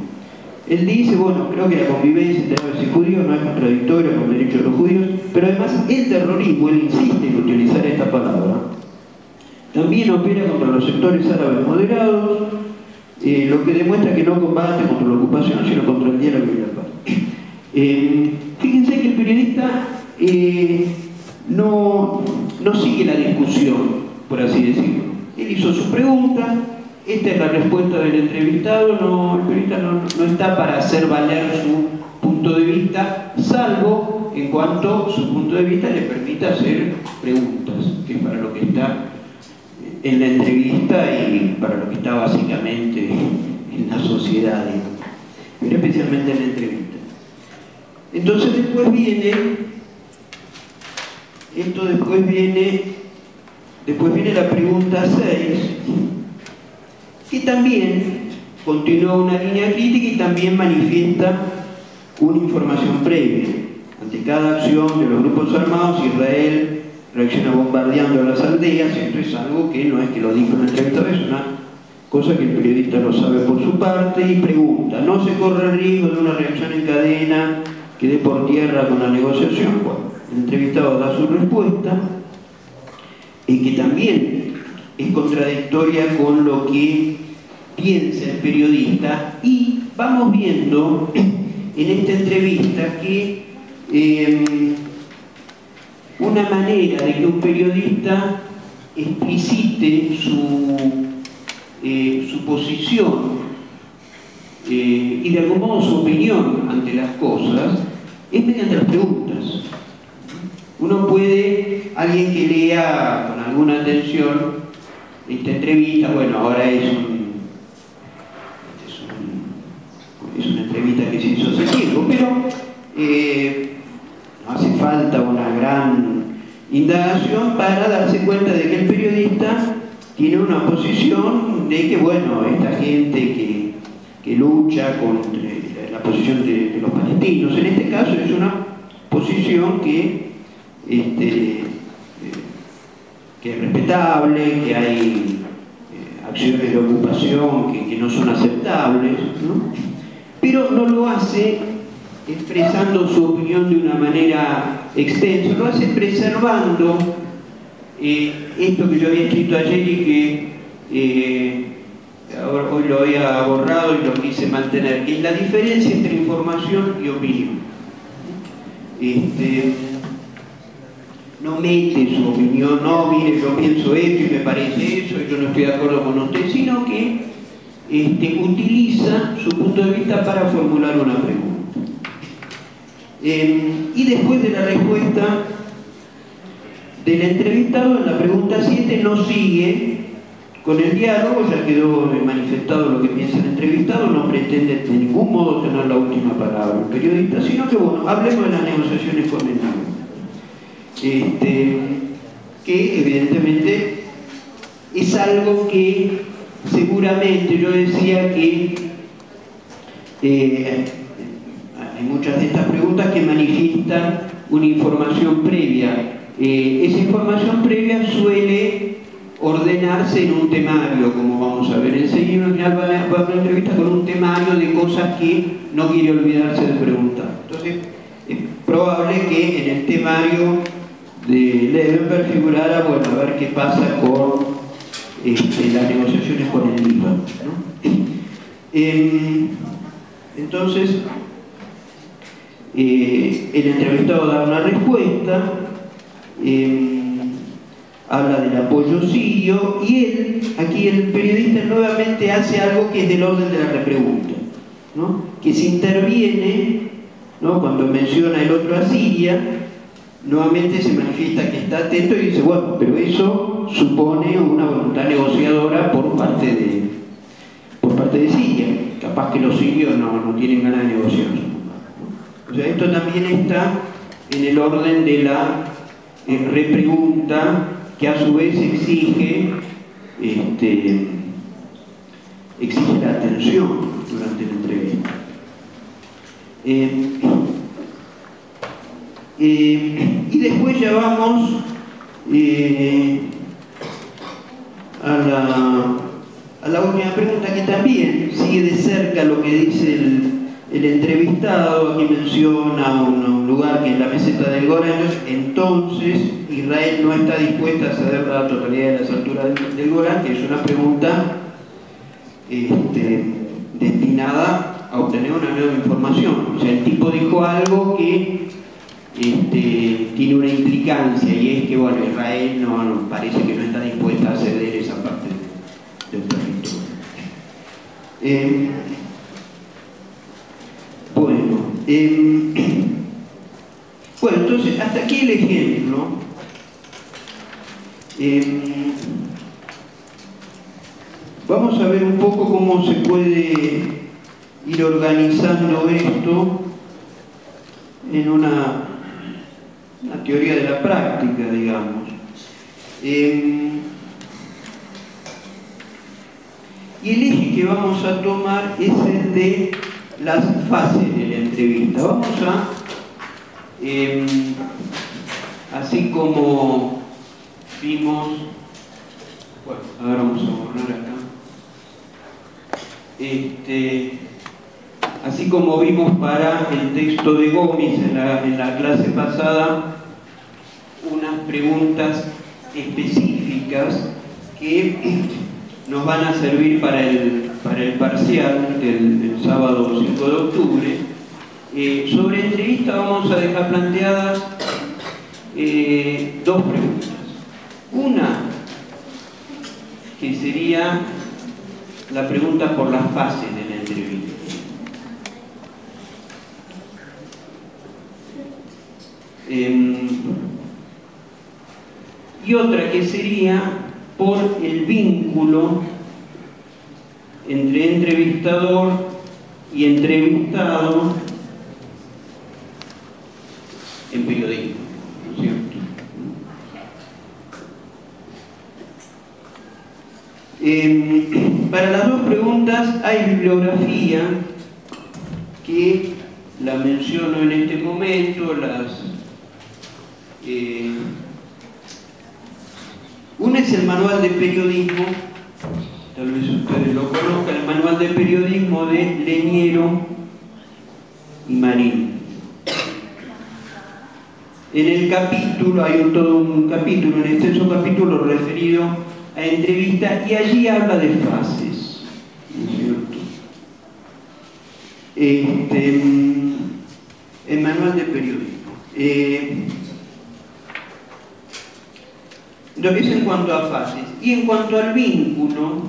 Él dice, bueno, creo que la convivencia entre árabes y judíos no es contradictoria con el derecho de los judíos, pero además el terrorismo, él insiste en utilizar esta palabra, también opera contra los sectores árabes moderados, lo que demuestra que no combate contra la ocupación, sino contra el diálogo y la paz. Fíjense que el periodista no sigue la discusión, por así decirlo. Él hizo su pregunta, esta es la respuesta del entrevistado, el periodista no está para hacer valer su punto de vista, salvo en cuanto su punto de vista le permita hacer preguntas, que es para lo que está en la entrevista y para lo que está básicamente en la sociedad, pero especialmente en la entrevista. Entonces después viene la pregunta 6, que también continúa una línea crítica y también manifiesta una información previa. Ante cada acción de los grupos armados, Israel reacciona bombardeando las aldeas. Esto es algo que no es que lo dijo en la entrevista, es una cosa que el periodista lo sabe por su parte y pregunta: ¿no se corre el riesgo de una reacción en cadena que dé por tierra con la negociación? Bueno, el entrevistado da su respuesta, que también es contradictoria con lo que piensa el periodista, y vamos viendo en esta entrevista que una manera de que un periodista explicite su posición y de algún modo su opinión ante las cosas es mediante las preguntas. Uno puede, alguien que lea con alguna atención esta entrevista, bueno, ahora es una entrevista que se hizo hace tiempo, pero no hace falta una gran indagación para darse cuenta de que el periodista tiene una posición de que, bueno, esta gente que lucha contra la posición de los palestinos, en este caso es una posición que es respetable, que hay acciones de ocupación que no son aceptables, ¿no? Pero no lo hace expresando su opinión de una manera extensa, lo hace preservando esto que yo había escrito ayer y que hoy lo había borrado y lo quise mantener, que es la diferencia entre información y opinión. No mete su opinión, no, mire, yo pienso esto y me parece eso y yo no estoy de acuerdo con usted, sino que utiliza su punto de vista para formular una pregunta. Y después de la respuesta del entrevistado, en la pregunta 7 no sigue con el diálogo, ya quedó manifestado lo que piensa el entrevistado, no pretende de ningún modo tener la última palabra el periodista, sino que, bueno, hablemos de las negociaciones con el NABU. Que evidentemente es algo que seguramente, yo decía que hay muchas de estas preguntas que manifiestan una información previa. Esa información previa suele ordenarse en un temario, como vamos a ver enseguida. Al final va a haber una entrevista con un temario de cosas que no quiere olvidarse de preguntar. Entonces es probable que en el temario de Levenberg figurara, bueno, a ver qué pasa con las negociaciones con el Líbano, ¿no? Entonces el entrevistado da una respuesta, habla del apoyo sirio, y aquí el periodista nuevamente hace algo que es del orden de la repregunta, ¿no? Que se interviene, ¿no? Cuando menciona el otro a Siria, nuevamente se manifiesta que está atento y dice, bueno, pero eso supone una voluntad negociadora por parte de Siria. Capaz que los sirios no tienen ganas de negociar, ¿no? O sea, esto también está en el orden de la repregunta, que a su vez exige la atención durante la entrevista. Y después ya vamos a la última pregunta, que también sigue de cerca lo que dice el entrevistado. Aquí menciona un lugar que es la meseta del Golán. Entonces Israel no está dispuesta a ceder la totalidad de las alturas del Golán, que es una pregunta destinada a obtener una nueva información. O sea, el tipo dijo algo que tiene una implicancia, y es que, bueno, Israel parece que no está dispuesta a ceder esa parte del territorio. Bueno, entonces hasta aquí el ejemplo. Vamos a ver un poco cómo se puede ir organizando esto en una teoría de la práctica, digamos. Y el eje que vamos a tomar es el de las fases de la entrevista. Vamos a, así como vimos, bueno, ahora vamos a borrar acá. Así como vimos para el texto de Gomis en la clase pasada, unas preguntas específicas que nos van a servir para el parcial del sábado 5 de octubre. Sobre entrevista vamos a dejar planteadas dos preguntas. Una, que sería la pregunta por las fases de la entrevista. Y otra que sería por el vínculo entre entrevistador y entrevistado en periodismo, ¿no es cierto? Para las dos preguntas hay bibliografía que la menciono en este momento. Una es el manual de periodismo, tal vez ustedes lo conozcan, el manual de periodismo de Leñero y Marín. En el capítulo, hay todo un capítulo, un extenso capítulo referido a entrevistas, y allí habla de fases, ¿no es cierto? El manual de periodismo. Lo que es en cuanto a fases. Y en cuanto al vínculo,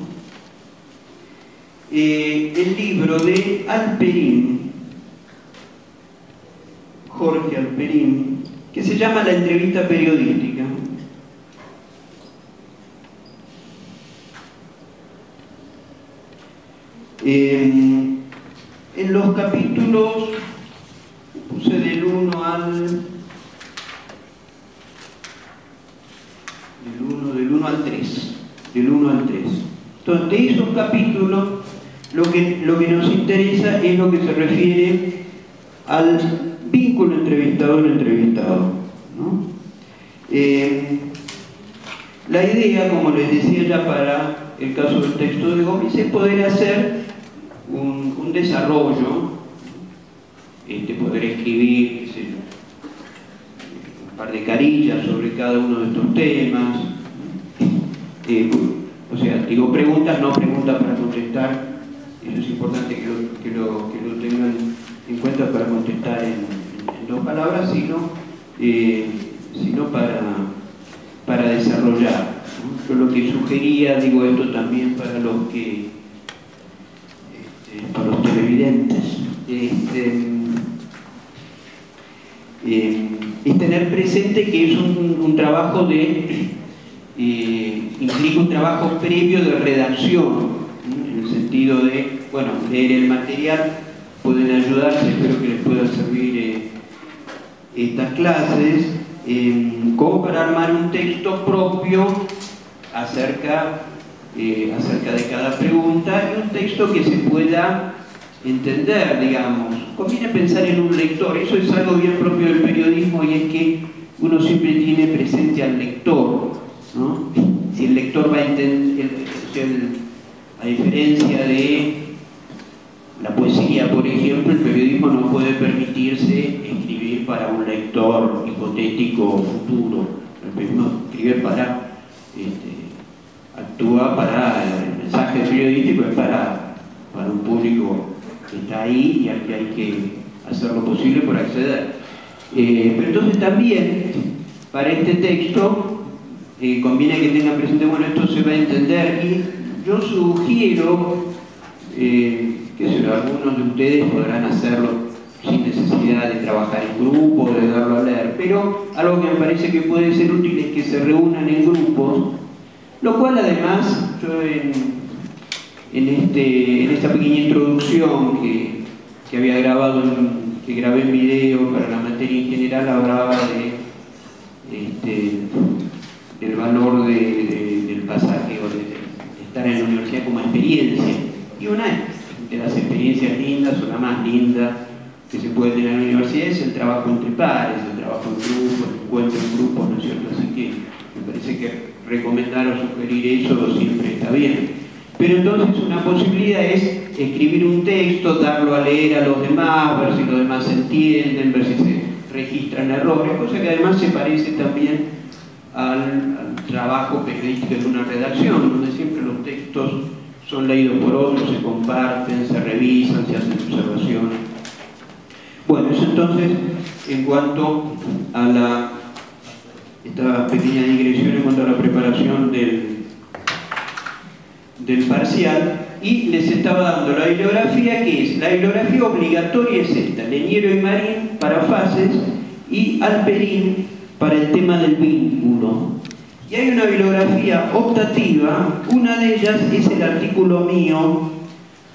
el libro de Alperín, Jorge Alperín, que se llama La entrevista periodística. En los capítulos, puse del 1 al 3. Entonces, de esos capítulos, lo que nos interesa es lo que se refiere al vínculo entrevistador-entrevistado, ¿no? La idea, como les decía ya para el caso del texto de Gomis, es poder hacer un desarrollo, poder escribir, qué sé yo, un par de carillas sobre cada uno de estos temas. O sea, digo preguntas, no preguntas para contestar. Eso es importante que lo tengan en cuenta para contestar en 2 palabras, sino para desarrollar, ¿no? Yo lo que sugería, digo esto también para los televidentes, es tener presente que es un trabajo implica un trabajo previo de redacción, en el sentido de, bueno, leer el material, pueden ayudarse, espero que les pueda servir estas clases, como para armar un texto propio acerca de cada pregunta, y un texto que se pueda entender, digamos. Conviene pensar en un lector, eso es algo bien propio del periodismo, y es que uno siempre tiene presente al lector, ¿no? Si el lector va a entender, a diferencia de la poesía, por ejemplo, el periodismo no puede permitirse escribir para un lector hipotético futuro. El periodismo escribe actúa para el mensaje periodístico, es para un público que está ahí y al que hay que hacer lo posible por acceder. Pero entonces también, para este texto, conviene que tengan presente, bueno, esto se va a entender, y yo sugiero, algunos de ustedes podrán hacerlo sin necesidad de trabajar en grupo, de darlo a leer, pero algo que me parece que puede ser útil es que se reúnan en grupos, lo cual además yo en esta pequeña introducción que había grabado, que grabé en video para la materia en general, hablaba del valor del pasaje o de estar en la universidad como experiencia. Y una de las experiencias lindas, o la más linda que se puede tener en la universidad, es el trabajo entre pares, el trabajo en grupo, el encuentro en grupos, ¿no es cierto? Así que me parece que recomendar o sugerir eso siempre está bien. Pero entonces una posibilidad es escribir un texto, darlo a leer a los demás, ver si los demás entienden, ver si se registran errores, cosa que además se parece también al trabajo periodístico en una redacción, donde siempre los textos son leídos por otros, se comparten, se revisan, se hacen observaciones. Bueno, eso entonces en cuanto a esta pequeña digresión en cuanto a la preparación del parcial, y les estaba dando la bibliografía, que es la bibliografía obligatoria, es esta: Leñero y Marín para fases y Alperín para el tema del vínculo. Y hay una bibliografía optativa, una de ellas es el artículo mío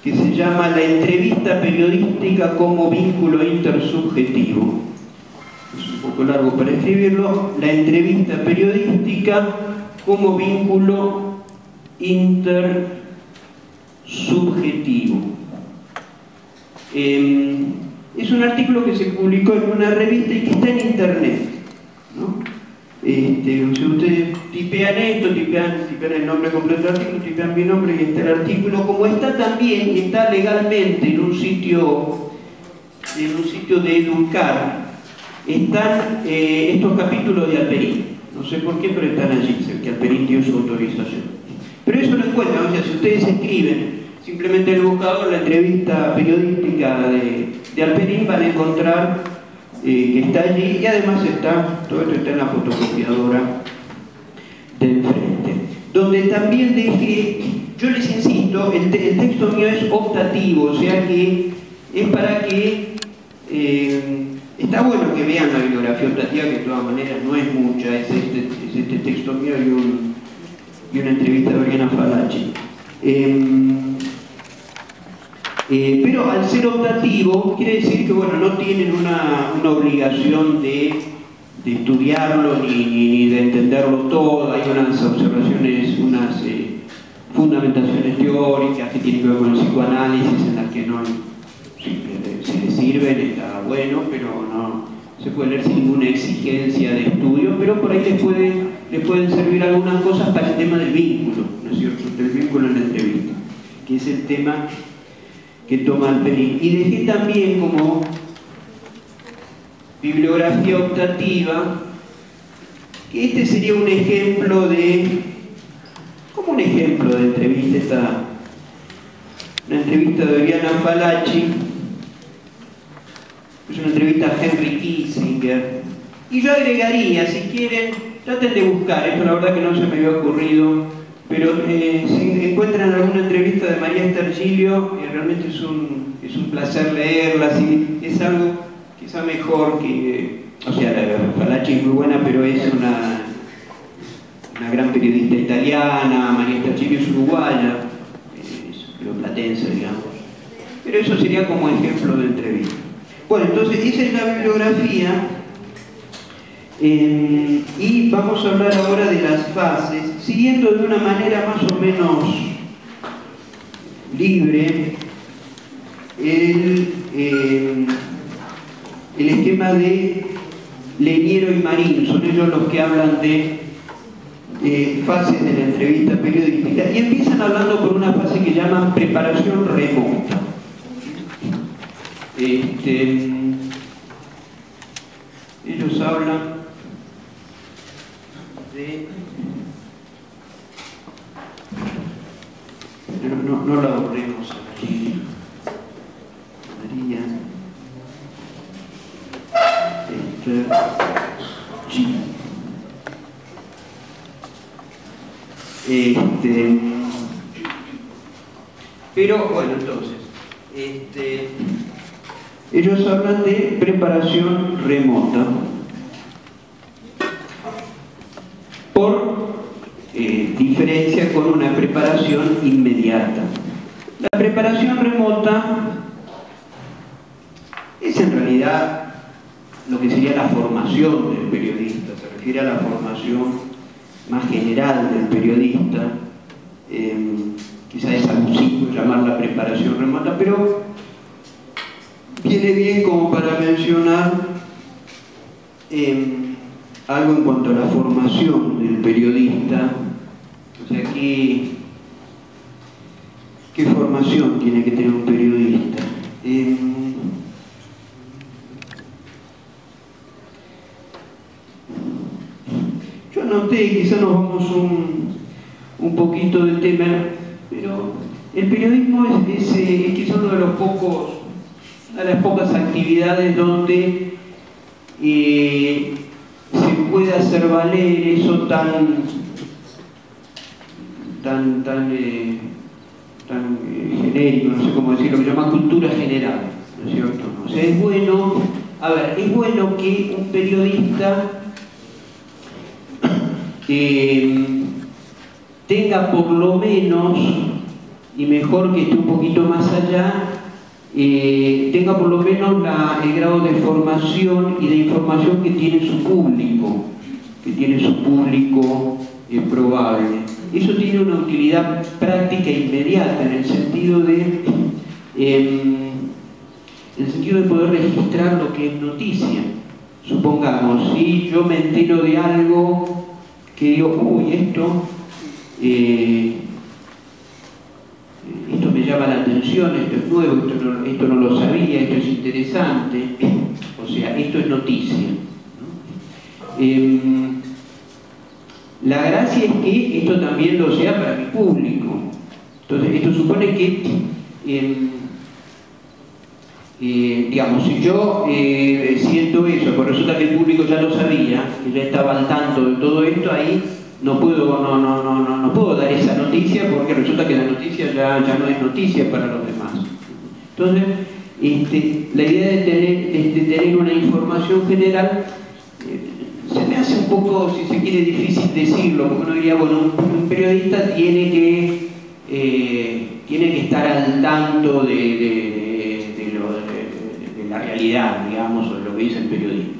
que se llama La entrevista periodística como vínculo intersubjetivo. Es un poco largo para escribirlo. La entrevista periodística como vínculo intersubjetivo. Es un artículo que se publicó en una revista y que está en internet, ¿no? Si ustedes tipean esto, tipean el nombre completo del artículo, tipean mi nombre y está el artículo, como está también, y está legalmente en un sitio de Educar, están estos capítulos de Alperín. No sé por qué, pero están allí, que Alperín dio su autorización. Pero eso lo encuentran, o sea, si ustedes escriben simplemente en el buscador la entrevista periodística de Alperín, van a encontrar que está allí, y además todo esto está en la fotocopiadora de enfrente. Donde también dejé, yo les insisto, el texto mío es optativo, o sea que es para que, está bueno que vean la bibliografía optativa, que de todas maneras no es mucha, es este texto mío y una entrevista de Oriana Falachi. Pero al ser optativo, quiere decir que bueno, no tienen una obligación de estudiarlo ni de entenderlo todo. Hay unas observaciones, unas fundamentaciones teóricas que tienen que ver con el psicoanálisis, en las que no, si les sirven, está bueno, pero no se puede leer sin ninguna exigencia de estudio, pero por ahí les pueden servir algunas cosas para el tema del vínculo, ¿no es cierto? Del vínculo en la entrevista, que es el tema que toma Alperín. Y dejé también como bibliografía optativa, que este sería un ejemplo de entrevista, una entrevista de Oriana Falachi, es una entrevista a Henry Kissinger, y yo agregaría, si quieren, traten de buscar, esto la verdad que no se me había ocurrido, pero si encuentran alguna entrevista de María Stergilio, realmente es un placer leerla, es algo quizá mejor que, o sea, la Falachi es muy buena, pero es una gran periodista italiana. María Stergilio es uruguaya, es platense, digamos, pero eso sería como ejemplo de entrevista. Bueno, entonces esa es la bibliografía. Y vamos a hablar ahora de las fases, siguiendo de una manera más o menos libre el esquema de Leñero y Marín. Son ellos los que hablan de fases de la entrevista periodística, y empiezan hablando por una fase que llaman preparación remota. Ellos hablan no la borremos aquí, María pero bueno, entonces ellos hablan de preparación remota por diferencia con una preparación inmediata. preparación remota es en realidad lo que sería la formación del periodista, se refiere a la formación más general del periodista. Quizás es abusivo llamarla preparación remota, pero viene bien como para mencionar algo en cuanto a la formación del periodista. O sea, ¿qué formación tiene que tener un periodista? Yo anoté, quizás nos vamos un poquito del tema, pero el periodismo es quizás una de las pocas actividades donde se puede hacer valer eso tan genérico, no sé cómo decirlo, que se llama cultura general, ¿no es cierto? O sea, es bueno que un periodista tenga por lo menos, y mejor que esté un poquito más allá, tenga por lo menos el grado de formación y de información que tiene su público, probable. Eso tiene una utilidad práctica e inmediata en el sentido de poder registrar lo que es noticia. Supongamos, si yo me entero de algo que digo, uy, esto me llama la atención, esto es nuevo, esto no lo sabía, esto es interesante, o sea, esto es noticia, ¿no? La gracia es que esto también lo sea para mi público. Entonces, esto supone que, digamos, si yo siento eso, pues resulta que el público ya lo sabía, que ya estaba al tanto de todo esto, ahí no puedo dar esa noticia porque resulta que la noticia ya no es noticia para los demás. Entonces, la idea de tener una información general se me hace un poco, si se quiere, difícil decirlo, porque uno diría, bueno, un periodista tiene que estar al tanto de la realidad, digamos, o de lo que dice el periodismo.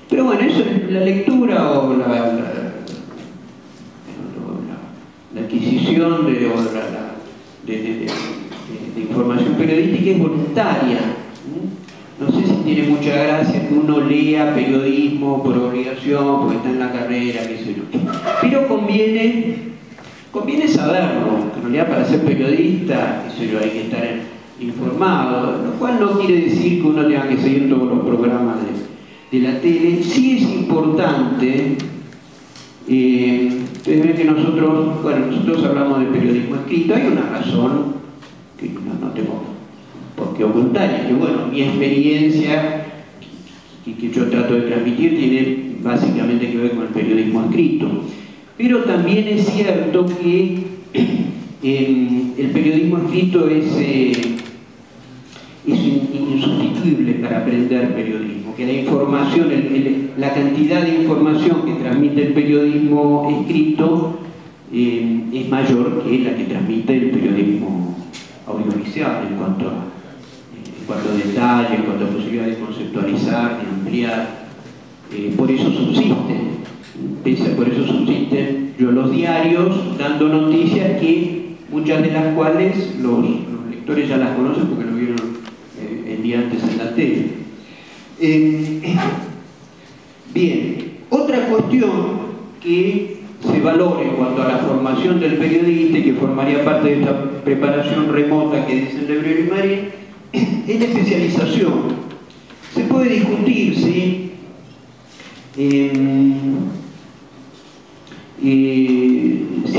Pero bueno, eso es la lectura o la adquisición de información periodística es voluntaria. No sé si tiene mucha gracia que uno lea periodismo por obligación, porque está en la carrera, qué sé yo. Pero conviene saberlo, que en realidad para ser periodista, qué sé yo, hay que estar informado, lo cual no quiere decir que uno tenga que seguir todos los programas de la tele. Sí es importante. Ustedes ven que nosotros hablamos de periodismo escrito. Hay una razón que no tengo por qué ocultar, y que bueno, mi experiencia que yo trato de transmitir tiene básicamente que ver con el periodismo escrito. Pero también es cierto que el periodismo escrito es insustituible para aprender periodismo, que la información, la cantidad de información que transmite el periodismo escrito es mayor que la que transmite el periodismo audiovisual en cuanto a detalle, en cuanto a posibilidad de conceptualizar, de ampliar. Por eso subsisten los diarios dando noticias que muchas de las cuales los lectores ya las conocen porque lo vieron el día antes en la tele. Bien, otra cuestión que se valora en cuanto a la formación del periodista y que formaría parte de esta preparación remota que dicen Lebrero y Marín es la especialización. Se puede discutir si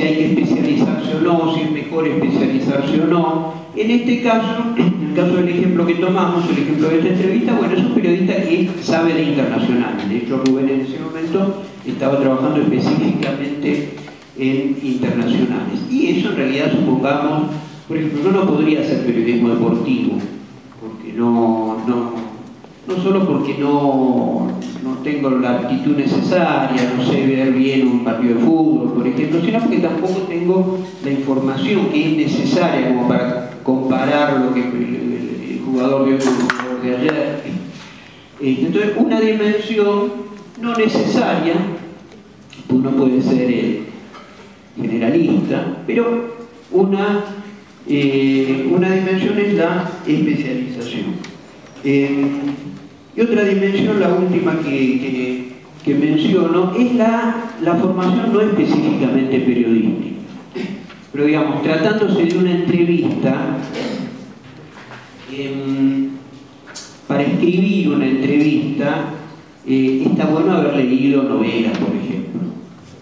hay que especializarse o no, si es mejor especializarse o no. En este caso, en el caso del ejemplo que tomamos, el ejemplo de esta entrevista, bueno, es un periodista que sabe de internacional. De hecho, Rubén en ese momento estaba trabajando específicamente en internacionales. Y eso en realidad, supongamos, por ejemplo, yo no podría hacer periodismo deportivo, porque no solo porque no tengo la aptitud necesaria, no sé ver bien un partido de fútbol, por ejemplo, sino porque tampoco tengo la información que es necesaria como para comparar lo que el jugador vio con el jugador de ayer. Entonces, una dimensión no necesaria, uno puede ser generalista, pero una dimensión es la especialización. Y otra dimensión, la última que menciono, es la formación no específicamente periodística. Pero digamos, tratándose de una entrevista, para escribir una entrevista, está bueno haber leído novelas, por ejemplo.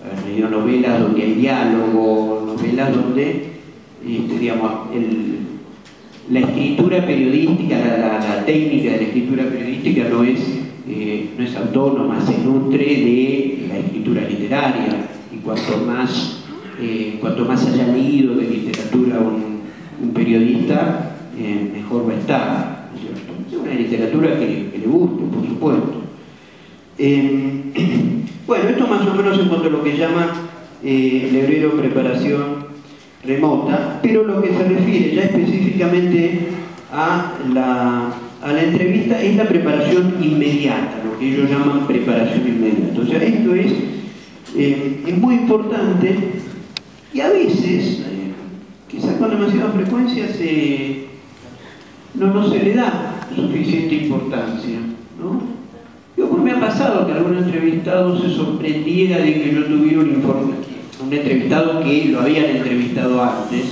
Haber leído novelas donde hay diálogo, novelas donde, digamos, la escritura periodística, la técnica de la escritura periodística no es autónoma, se nutre de la escritura literaria, y cuanto más haya leído de literatura un periodista, mejor va a estar, ¿no es cierto? Es una literatura que le guste, por supuesto. Bueno, esto más o menos en cuanto a lo que llama el hebrero preparación remota, pero lo que se refiere ya específicamente a la entrevista es la preparación inmediata, lo que ellos llaman preparación inmediata. O sea, esto es muy importante y a veces, quizás con demasiada frecuencia, no se le da suficiente importancia, ¿no? Me ha pasado que algún entrevistado se sorprendiera de que yo tuviera un informe, un entrevistado que lo habían entrevistado antes,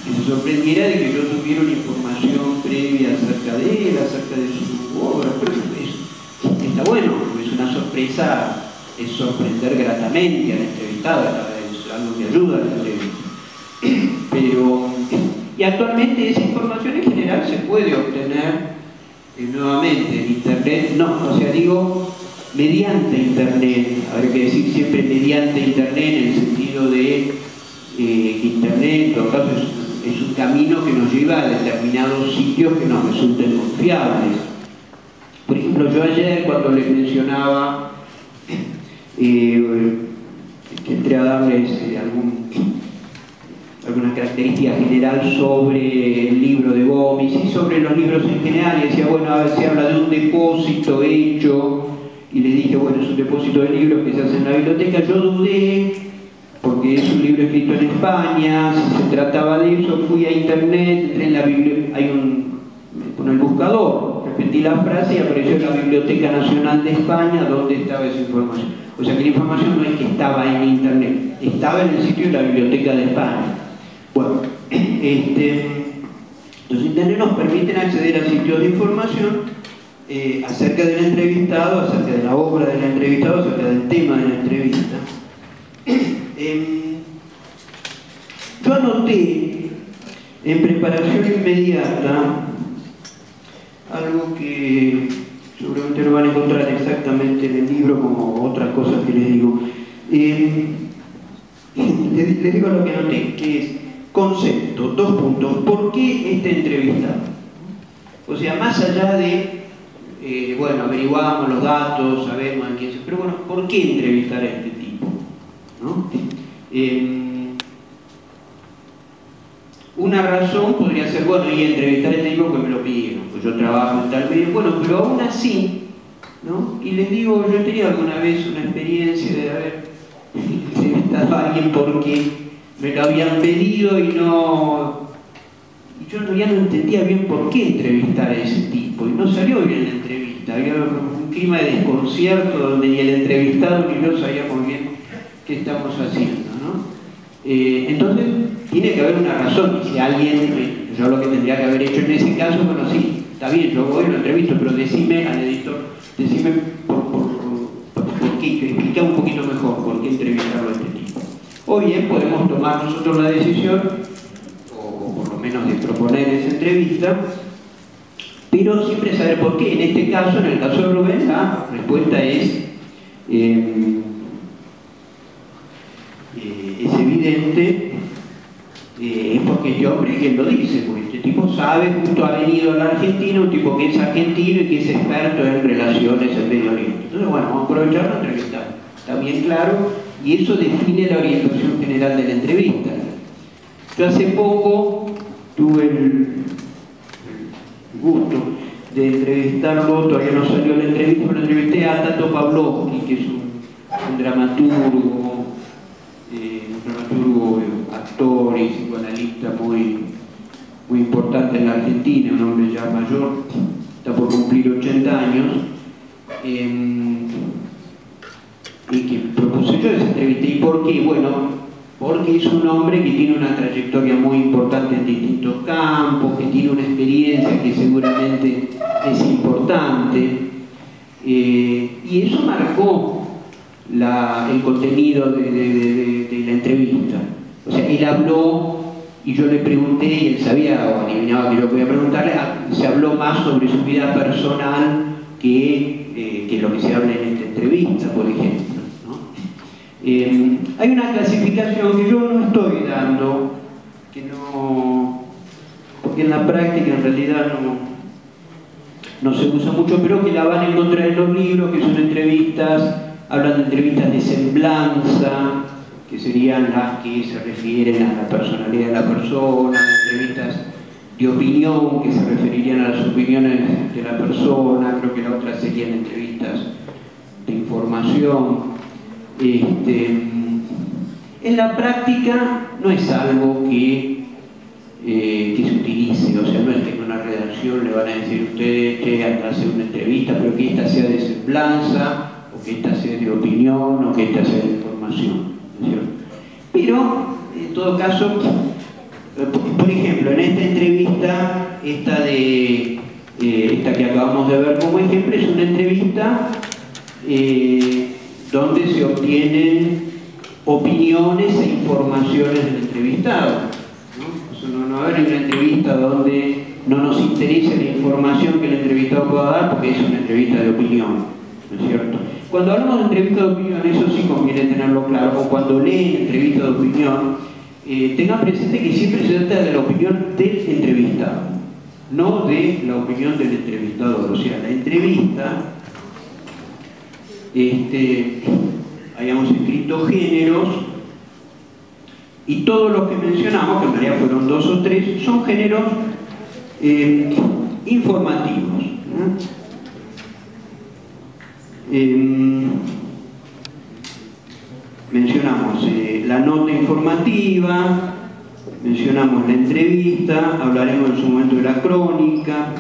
que se sorprendiera de que yo tuviera una información previa acerca de él, acerca de su obra. Pero está bueno, es una sorpresa, es sorprender gratamente al entrevistado, es algo que ayuda a la entrevista. Y actualmente esa información en general se puede obtener nuevamente en internet, mediante internet. Habría que decir siempre mediante internet, en el sentido de que internet en todo caso es un camino que nos lleva a determinados sitios que nos resulten confiables. Por ejemplo, yo ayer, cuando les mencionaba que entré a darles alguna característica general sobre el libro de Gomis y sobre los libros en general, y decía, bueno, a ver, se habla de un depósito hecho, y le dije, bueno, es un depósito de libros que se hace en la biblioteca. Yo dudé, porque es un libro escrito en España, si se trataba de eso, fui a internet, entré en la biblioteca, con el buscador, repetí la frase y apareció en la Biblioteca Nacional de España, donde estaba esa información. O sea que la información no es que estaba en internet, estaba en el sitio de la Biblioteca de España. Bueno, los internet nos permiten acceder a sitios de información acerca del entrevistado, acerca de la obra del entrevistado, acerca del tema de la entrevista. Yo anoté en preparación inmediata algo que seguramente no van a encontrar exactamente en el libro, como otras cosas que les digo. Les digo lo que anoté, que es concepto, 2 puntos. ¿Por qué este entrevistado? O sea, más allá de, bueno, averiguamos los datos, sabemos a quién se... Pero bueno, ¿por qué entrevistar a este tipo? ¿No? Una razón podría ser, bueno, y entrevistar a este tipo que me lo pidieron, pues yo trabajo en tal medio, bueno, pero aún así, ¿no? Y les digo, yo he tenido alguna vez una experiencia de haber entrevistado a alguien porque me lo habían pedido y yo ya no entendía bien por qué entrevistar a ese tipo, y no salió bien la entrevista, había un clima de desconcierto donde ni el entrevistado ni yo sabíamos bien qué estamos haciendo, ¿no? Entonces, tiene que haber una razón, y si alguien, yo lo que tendría que haber hecho en ese caso, bueno, sí, está bien, yo voy, lo entrevisto, pero decime al editor, decime por qué, explica un poquito mejor por qué entrevistarlo a este tipo. O bien podemos tomar nosotros la decisión, o por lo menos de proponer esa entrevista, pero siempre saber por qué. En este caso, en el caso de Rubén, la respuesta es evidente, es porque este hombre, quien lo dice, porque este tipo sabe, justo ha venido a la Argentina, un tipo que es argentino y que es experto en relaciones en Medio Oriente. Entonces, bueno, vamos a aprovechar la entrevista. Está bien claro, y eso define la orientación general de la entrevista. Yo hace poco tuve el gusto de entrevistarlo, todavía no salió la entrevista, pero entrevisté a Tato Pavlovsky, que es un dramaturgo, actor y psicoanalista muy importante en la Argentina, un hombre ya mayor, está por cumplir 80 años, y que propuse yo esa entrevista. ¿Y por qué? Bueno, porque es un hombre que tiene una trayectoria muy importante en distintos campos, que tiene una experiencia que seguramente es importante, y eso marcó el contenido de la entrevista. O sea, él habló y yo le pregunté, y él sabía o adivinaba que yo podía preguntarle, se habló más sobre su vida personal que lo que se habla en esta entrevista, por ejemplo, ¿no? Hay una clasificación que yo no estoy dando, porque en la práctica en realidad no se usa mucho, pero que la van a encontrar en los libros, que son entrevistas, hablan de entrevistas de semblanza, que serían las que se refieren a la personalidad de la persona, entrevistas de opinión, que se referirían a las opiniones de la persona, creo que la otra serían entrevistas de información. En la práctica no es algo que se utilice, o sea, no es que en una redacción le van a decir ustedes que anda a hacer una entrevista, pero que esta sea de semblanza, o que esta sea de opinión, o que esta sea de información, ¿no es cierto? Pero, en todo caso, por ejemplo, en esta entrevista, esta que acabamos de ver como ejemplo, es una entrevista donde se obtienen opiniones e informaciones del entrevistado, ¿no? Eso no va a haber una entrevista donde no nos interesa la información que el entrevistado pueda dar, porque es una entrevista de opinión, ¿no es cierto? Cuando hablamos de entrevista de opinión, eso sí conviene tenerlo claro, o cuando leen entrevista de opinión, tengan presente que siempre se trata de la opinión del entrevistado, no de la opinión del entrevistador. O sea, la entrevista, hayamos escrito géneros, y todos los que mencionamos, que en realidad fueron 2 o 3, son géneros informativos, ¿no? Mencionamos la nota informativa, mencionamos la entrevista, hablaremos en su momento de la crónica,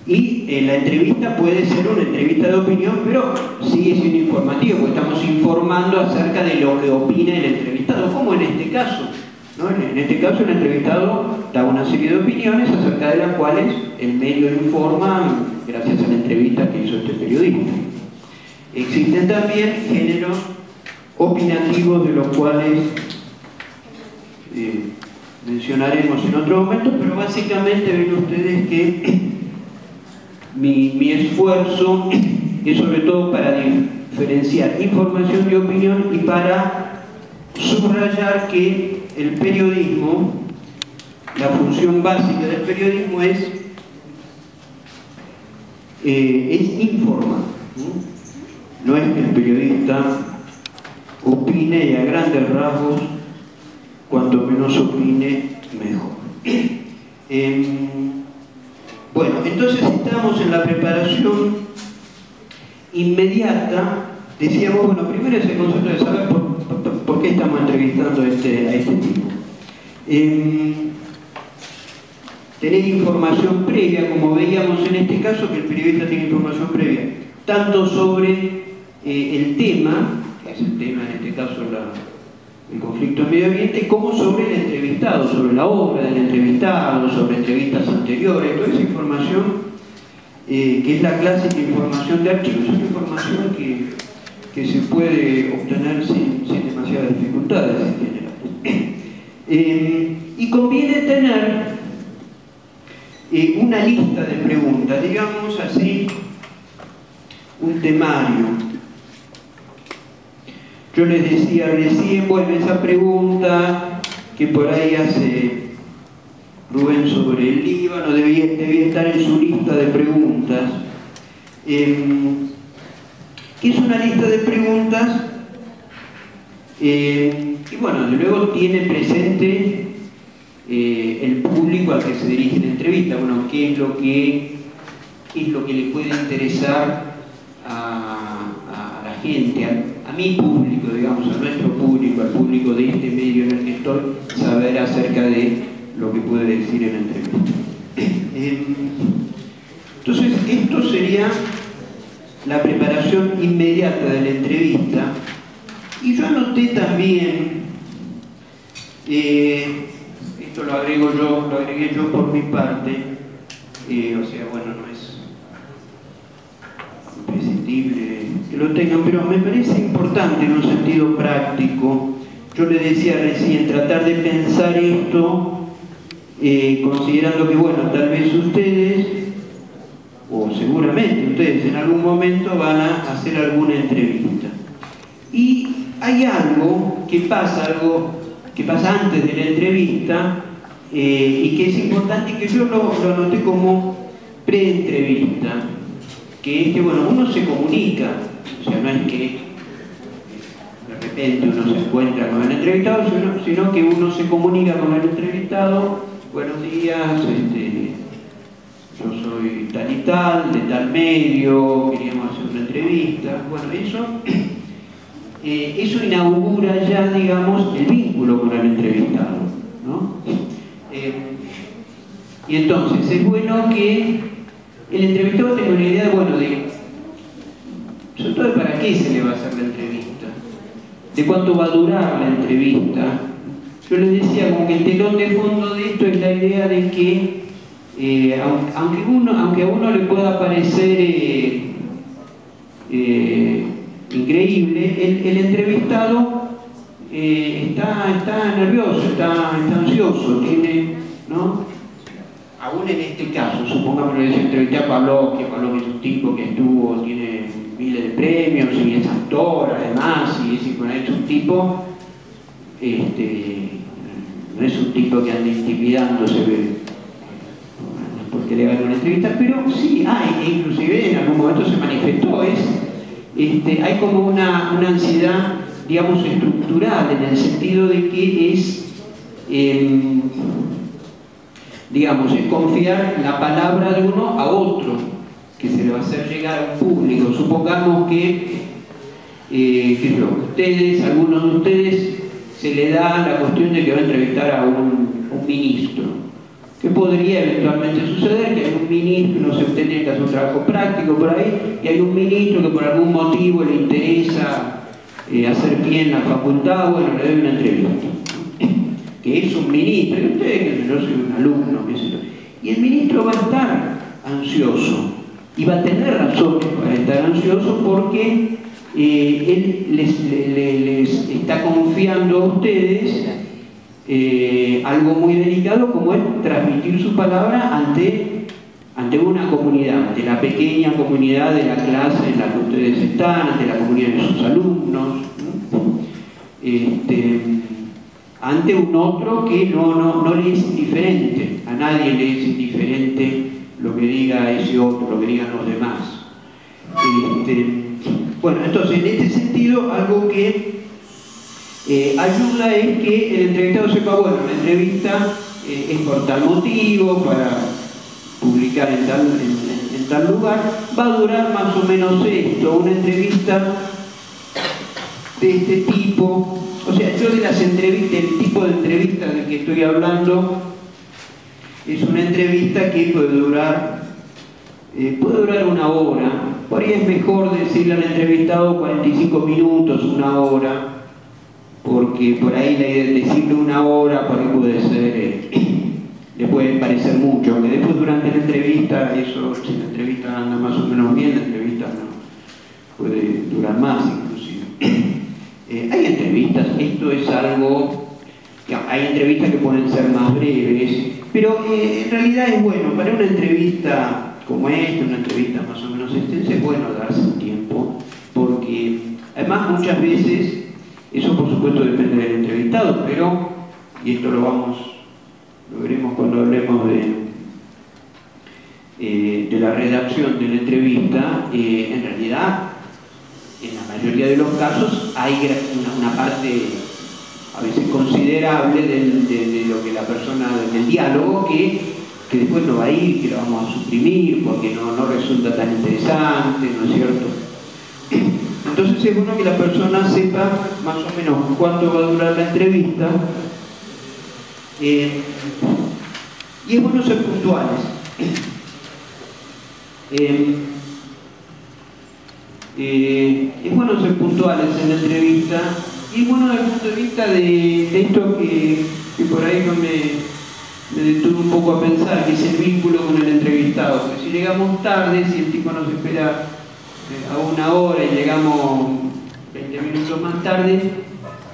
y la entrevista puede ser una entrevista de opinión, pero sigue siendo informativa, porque estamos informando acerca de lo que opina el entrevistado, como en este caso, ¿no? En este caso el entrevistado da una serie de opiniones acerca de las cuales el medio informa gracias a la entrevista que hizo este periodista. Existen también géneros opinativos, de los cuales mencionaremos en otro momento, pero básicamente ven ustedes que mi esfuerzo es sobre todo para diferenciar información de opinión y para subrayar que el periodismo, la función básica del periodismo es informar. No es que el periodista opine, y a grandes rasgos, cuanto menos opine, mejor. Bueno, entonces estamos en la preparación inmediata. Decíamos, bueno, primero es el concepto de saber por qué estamos entrevistando a este tipo. Tener información previa, como veíamos en este caso, que el periodista tiene información previa, tanto sobre el tema, que es el tema en este caso el conflicto en medio ambiente, como sobre el entrevistado, sobre la obra del entrevistado, sobre entrevistas anteriores, toda esa información que es la clásica información de archivos, es una información que se puede obtener sin demasiadas dificultades en general. Y conviene tener una lista de preguntas, digamos así, un temario. Yo les decía recién, bueno, esa pregunta que por ahí hace Rubén sobre el Líbano debía estar en su lista de preguntas. ¿Qué es una lista de preguntas? Y bueno, de luego tiene presente el público al que se dirige la entrevista. Bueno, qué es lo que le puede interesar a la gente, a mi público, digamos, a nuestro público, al público de este medio en el que estoy, saber acerca de lo que puede decir en la entrevista. Entonces, esto sería la preparación inmediata de la entrevista. Y yo anoté también, esto lo agregué yo por mi parte, o sea, bueno, no es imprescindible que lo tengan, pero me parece importante en un sentido práctico. Yo le decía recién, tratar de pensar esto, considerando que, bueno, tal vez ustedes, o seguramente ustedes en algún momento van a hacer alguna entrevista. Y hay algo que pasa antes de la entrevista y que es importante y que yo lo anoté como pre-entrevista, que es que, bueno, uno se comunica, o sea, no es que de repente uno se encuentra con el entrevistado, sino que uno se comunica con el entrevistado. Buenos días, yo soy tal y tal, de tal medio, queríamos hacer una entrevista. Bueno, eso inaugura ya, digamos, el vínculo con el entrevistado, ¿no? Y entonces es bueno que el entrevistado tenga una idea, bueno, sobre todo de para qué se le va a hacer la entrevista, de cuánto va a durar la entrevista. Yo les decía como que el telón de fondo de esto es la idea de que aunque a uno le pueda parecer increíble, el entrevistado está nervioso, está ansioso, ¿no? Aún en este caso, supongamos que entrevisté a Pablo, que es un tipo que tiene miles de premios y es actor además, y es un tipo, no es un tipo que anda intimidándose porque le ganó una entrevista, pero sí hay, inclusive en algún momento se manifestó, hay como una ansiedad, digamos, estructural, en el sentido de que es confiar la palabra de uno a otro, que se le va a hacer llegar a un público. Supongamos que algunos de ustedes, se le da la cuestión de que va a entrevistar a un ministro. ¿Qué podría eventualmente suceder? Que hay un ministro, no sé, usted tiene que hacer un trabajo práctico por ahí, y hay un ministro que por algún motivo le interesa hacer pie en la facultad, bueno, le doy una entrevista. Que es un ministro, y usted, que yo soy un alumno, qué sé yo. Y el ministro va a estar ansioso, y va a tener razones para estar ansioso porque él les está confiando a ustedes algo muy delicado, como es transmitir su palabra ante una comunidad, ante la pequeña comunidad de la clase en la que ustedes están, ante la comunidad de sus alumnos, ¿no? Ante un otro que no le es indiferente, a nadie le es indiferente lo que diga ese otro, lo que digan los demás. Bueno, entonces, en este sentido, algo que ayuda es que el entrevistado sepa, bueno, la entrevista es por tal motivo, para publicar en tal lugar, va a durar más o menos esto, una entrevista de este tipo. O sea, yo de las entrevistas, el tipo de entrevista del que estoy hablando, es una entrevista que puede durar una hora. Por ahí es mejor decirle al entrevistado 45 minutos, una hora, porque por ahí la idea de decirle una hora, por ahí puede ser, le puede parecer mucho, aunque después durante la entrevista, eso, si la entrevista anda más o menos bien, la entrevista no puede durar más inclusive. Hay entrevistas, esto es algo, hay entrevistas que pueden ser más breves, pero en realidad es bueno, para una entrevista como esta, una entrevista más o menos extensa, es bueno darse un tiempo, porque además muchas veces, eso por supuesto depende del entrevistado, pero, y esto lo veremos cuando hablemos de la redacción de la entrevista, en realidad en la mayoría de los casos hay una parte a veces considerable de lo que la persona, del diálogo, que después no va a ir, que lo vamos a suprimir porque no resulta tan interesante, ¿no es cierto? Entonces es bueno que la persona sepa más o menos cuánto va a durar la entrevista, y es bueno ser puntuales. Es bueno ser puntuales en la entrevista, y bueno desde el punto de vista de esto que por ahí no me detuve un poco a pensar, que es el vínculo con el entrevistado. Porque si llegamos tarde, si el tipo nos espera a 1 hora y llegamos 20 minutos más tarde,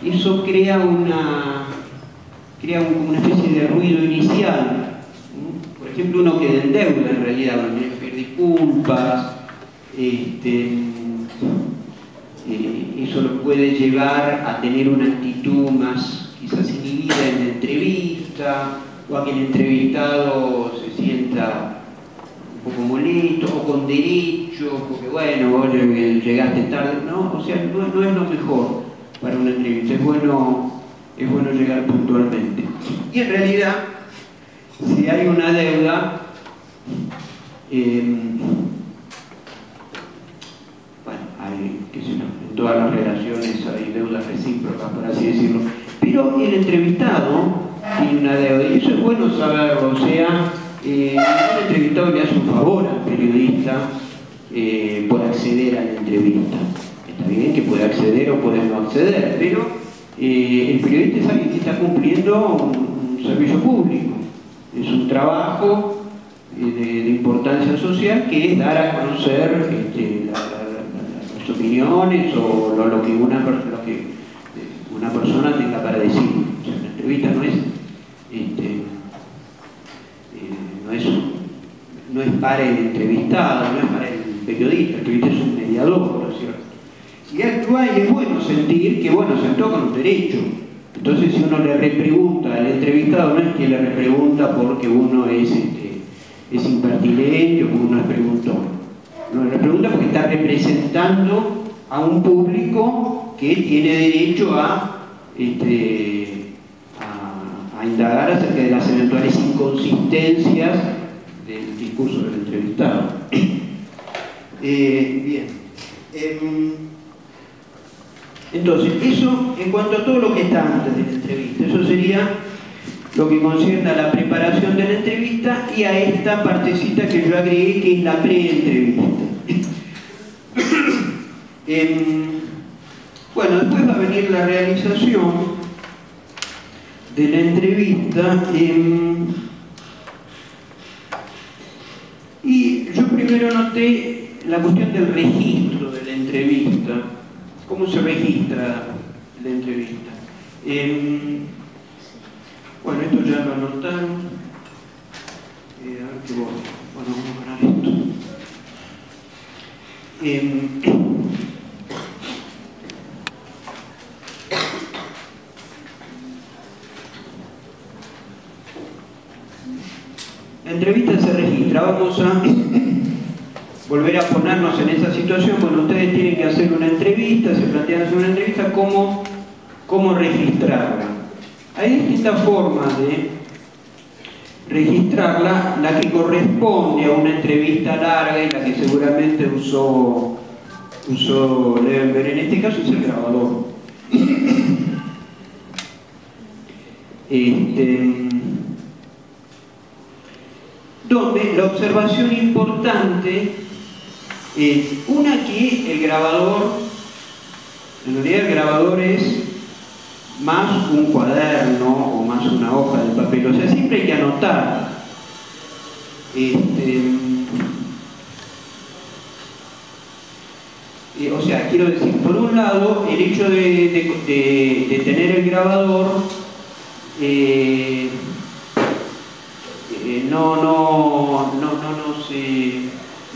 eso crea una especie de ruido inicial. Por ejemplo, uno queda en deuda en realidad, uno tiene que pedir disculpas, eso lo puede llevar a tener una actitud más quizás inhibida en la entrevista, o a que el entrevistado se sienta un poco molesto o con derecho, porque bueno, vos llegaste tarde, ¿no? O sea, no es lo mejor para una entrevista, es bueno llegar puntualmente. Y en realidad, si hay una deuda, bueno, hay, qué sé yo, en todas las relaciones hay deudas recíprocas, por así decirlo, pero el entrevistado tiene una deuda, y eso es bueno saberlo. O sea, el entrevistado le hace un favor al periodista por acceder a la entrevista. Está bien que puede acceder o puede no acceder, pero el periodista es alguien que está cumpliendo un servicio público. Es un trabajo de importancia social, que es dar a conocer las opiniones o lo que una persona tenga para decir. O sea, la entrevista no es para el entrevistado, no es para el periodista. El periodista es un mediador, ¿no es cierto? Y actúa, y es bueno sentir que, bueno, se actúa con un derecho. Entonces, si uno le repregunta al entrevistado, no es que le repregunta porque uno es impertinente o porque uno es preguntón. No, le repregunta porque está representando a un público que tiene derecho a indagar acerca de las eventuales inconsistencias del discurso del entrevistado. Bien. Entonces, eso en cuanto a todo lo que está antes de la entrevista. Eso sería lo que concierne a la preparación de la entrevista y a esta partecita que yo agregué, que es la pre-entrevista. Bueno, después va a venir la realización de la entrevista, y yo primero noté la cuestión del registro de la entrevista. ¿Cómo se registra la entrevista? Bueno, esto ya lo anotaron. A ver qué voy. Bueno, vamos a poner esto. La entrevista se registra. Vamos a volver a ponernos en esa situación. Bueno, ustedes tienen que hacer una entrevista, se plantean hacer una entrevista, ¿cómo registrarla? Hay distintas formas de registrarla. La que corresponde a una entrevista larga y la que seguramente deben ver en este caso, es el grabador. Donde la observación importante es una, que el grabador, en realidad el grabador es más un cuaderno o más una hoja de papel, o sea, siempre hay que anotar. O sea, quiero decir, por un lado, el hecho de tener el grabador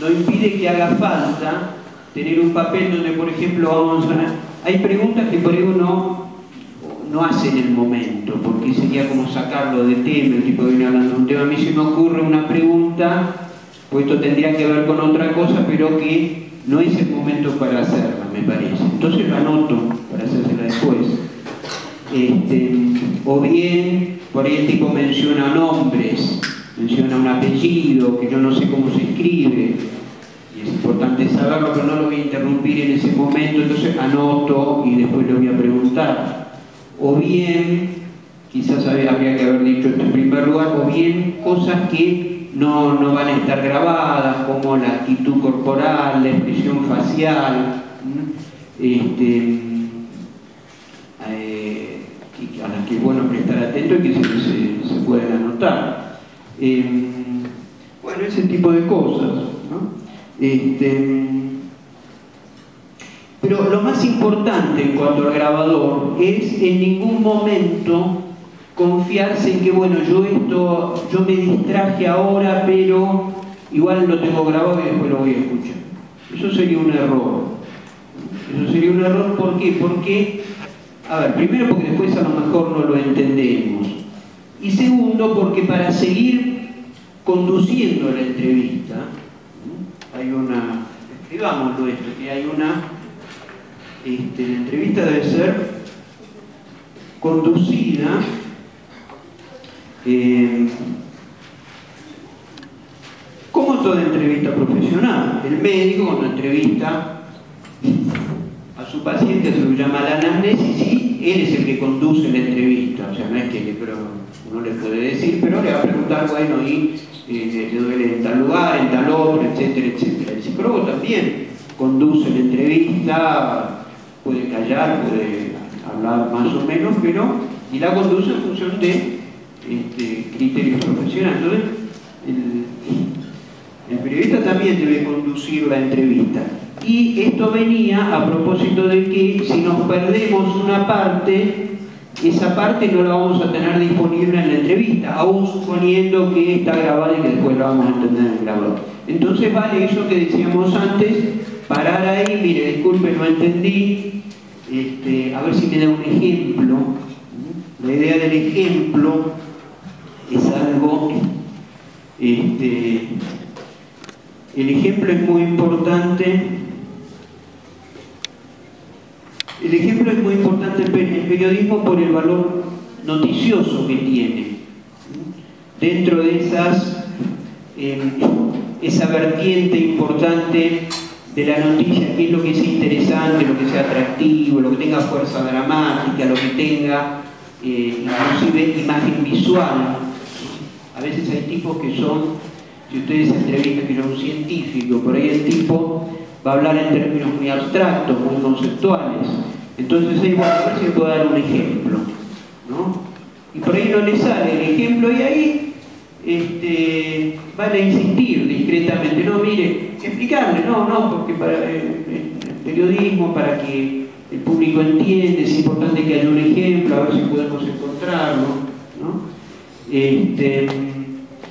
no impide que haga falta tener un papel donde, por ejemplo, hay preguntas que por ahí uno no hace en el momento, porque sería como sacarlo de tema. El tipo viene hablando de un tema, a mí se me ocurre una pregunta, pues esto tendría que ver con otra cosa, pero que no es el momento para hacerla, me parece. Entonces lo anoto para hacérsela después. O bien, por ahí el tipo menciona nombres, menciona un apellido, que yo no sé cómo se escribe, y es importante saberlo, pero no lo voy a interrumpir en ese momento, entonces anoto y después lo voy a preguntar. O bien, quizás habría que haber dicho esto en primer lugar, o bien cosas que no van a estar grabadas, como la actitud corporal, la expresión facial, a las que es bueno prestar atento y que se pueden anotar. Bueno, ese tipo de cosas, ¿no? Pero lo más importante en cuanto al grabador es en ningún momento confiarse en que, bueno, yo me distraje ahora, pero igual lo tengo grabado y después lo voy a escuchar. Eso sería un error. Eso sería un error, ¿por qué? Porque, a ver, primero porque después a lo mejor no lo entendemos. Y segundo, porque para seguir conduciendo la entrevista, hay una, escribámoslo esto, que hay una, la entrevista debe ser conducida como toda entrevista profesional. El médico, cuando entrevista a su paciente, se lo llama la anamnesis y él es el que conduce la entrevista. O sea, no es que uno le puede decir, pero le va a preguntar, bueno, y le duele en tal lugar, en tal otro, etcétera, etcétera. El psicólogo también conduce la entrevista, puede callar, puede hablar más o menos, pero y la conduce en función de criterios profesionales. Entonces, el periodista también debe conducir la entrevista. Y esto venía a propósito de que si nos perdemos una parte, esa parte no la vamos a tener disponible en la entrevista, aún suponiendo que está grabada y que después la vamos a entender en el grabador. Entonces vale eso que decíamos antes, parar ahí, mire, disculpe, no entendí, a ver si me da un ejemplo. La idea del ejemplo es algo, el ejemplo es muy importante. El ejemplo es muy importante en el periodismo por el valor noticioso que tiene. Dentro de esa vertiente importante de la noticia, que es lo que sea interesante, lo que sea atractivo, lo que tenga fuerza dramática, lo que tenga inclusive imagen visual. A veces hay tipos que son, si ustedes entrevistan que es un científico, por ahí el tipo va a hablar en términos muy abstractos, muy conceptuales. Entonces ahí, bueno, a ver si puedo dar un ejemplo, ¿no? Y por ahí no le sale el ejemplo y ahí vale insistir discretamente, no, mire, explicarle, no, porque para el periodismo, para que el público entienda, es importante que haya un ejemplo, a ver si podemos encontrarlo, ¿no?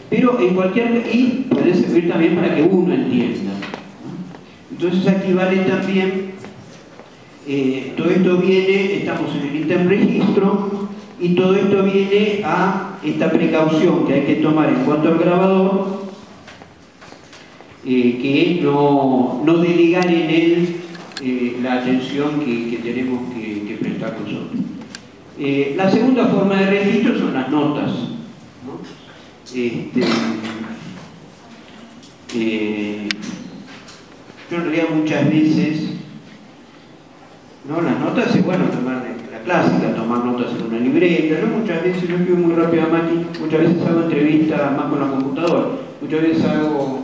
Pero en cualquier, y puede servir también para que uno entienda, ¿no? Entonces aquí vale también, todo esto viene, estamos en el ítem registro, y todo esto viene a esta precaución que hay que tomar en cuanto al grabador, que es no delegar en él la atención que tenemos que prestar nosotros. La segunda forma de registro son las notas, ¿no? Yo en realidad muchas veces, ¿no? Las notas es bueno tomar la clásica, tomar notas en una libreta, ¿no? Muchas veces yo escribo muy rápidamente, muchas veces hago entrevistas más con la computadora, muchas veces hago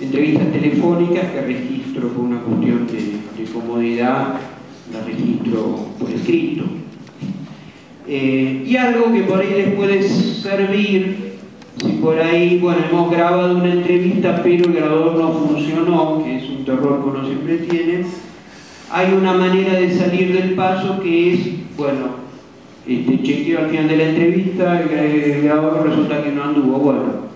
entrevistas telefónicas que registro por una cuestión de comodidad, las registro por escrito. Y algo que por ahí les puede servir, si por ahí, bueno, hemos grabado una entrevista pero el grabador no funcionó, que es un terror que uno siempre tiene, hay una manera de salir del paso que es, bueno, chequeo al final de la entrevista, el grabador resulta que no anduvo, bueno,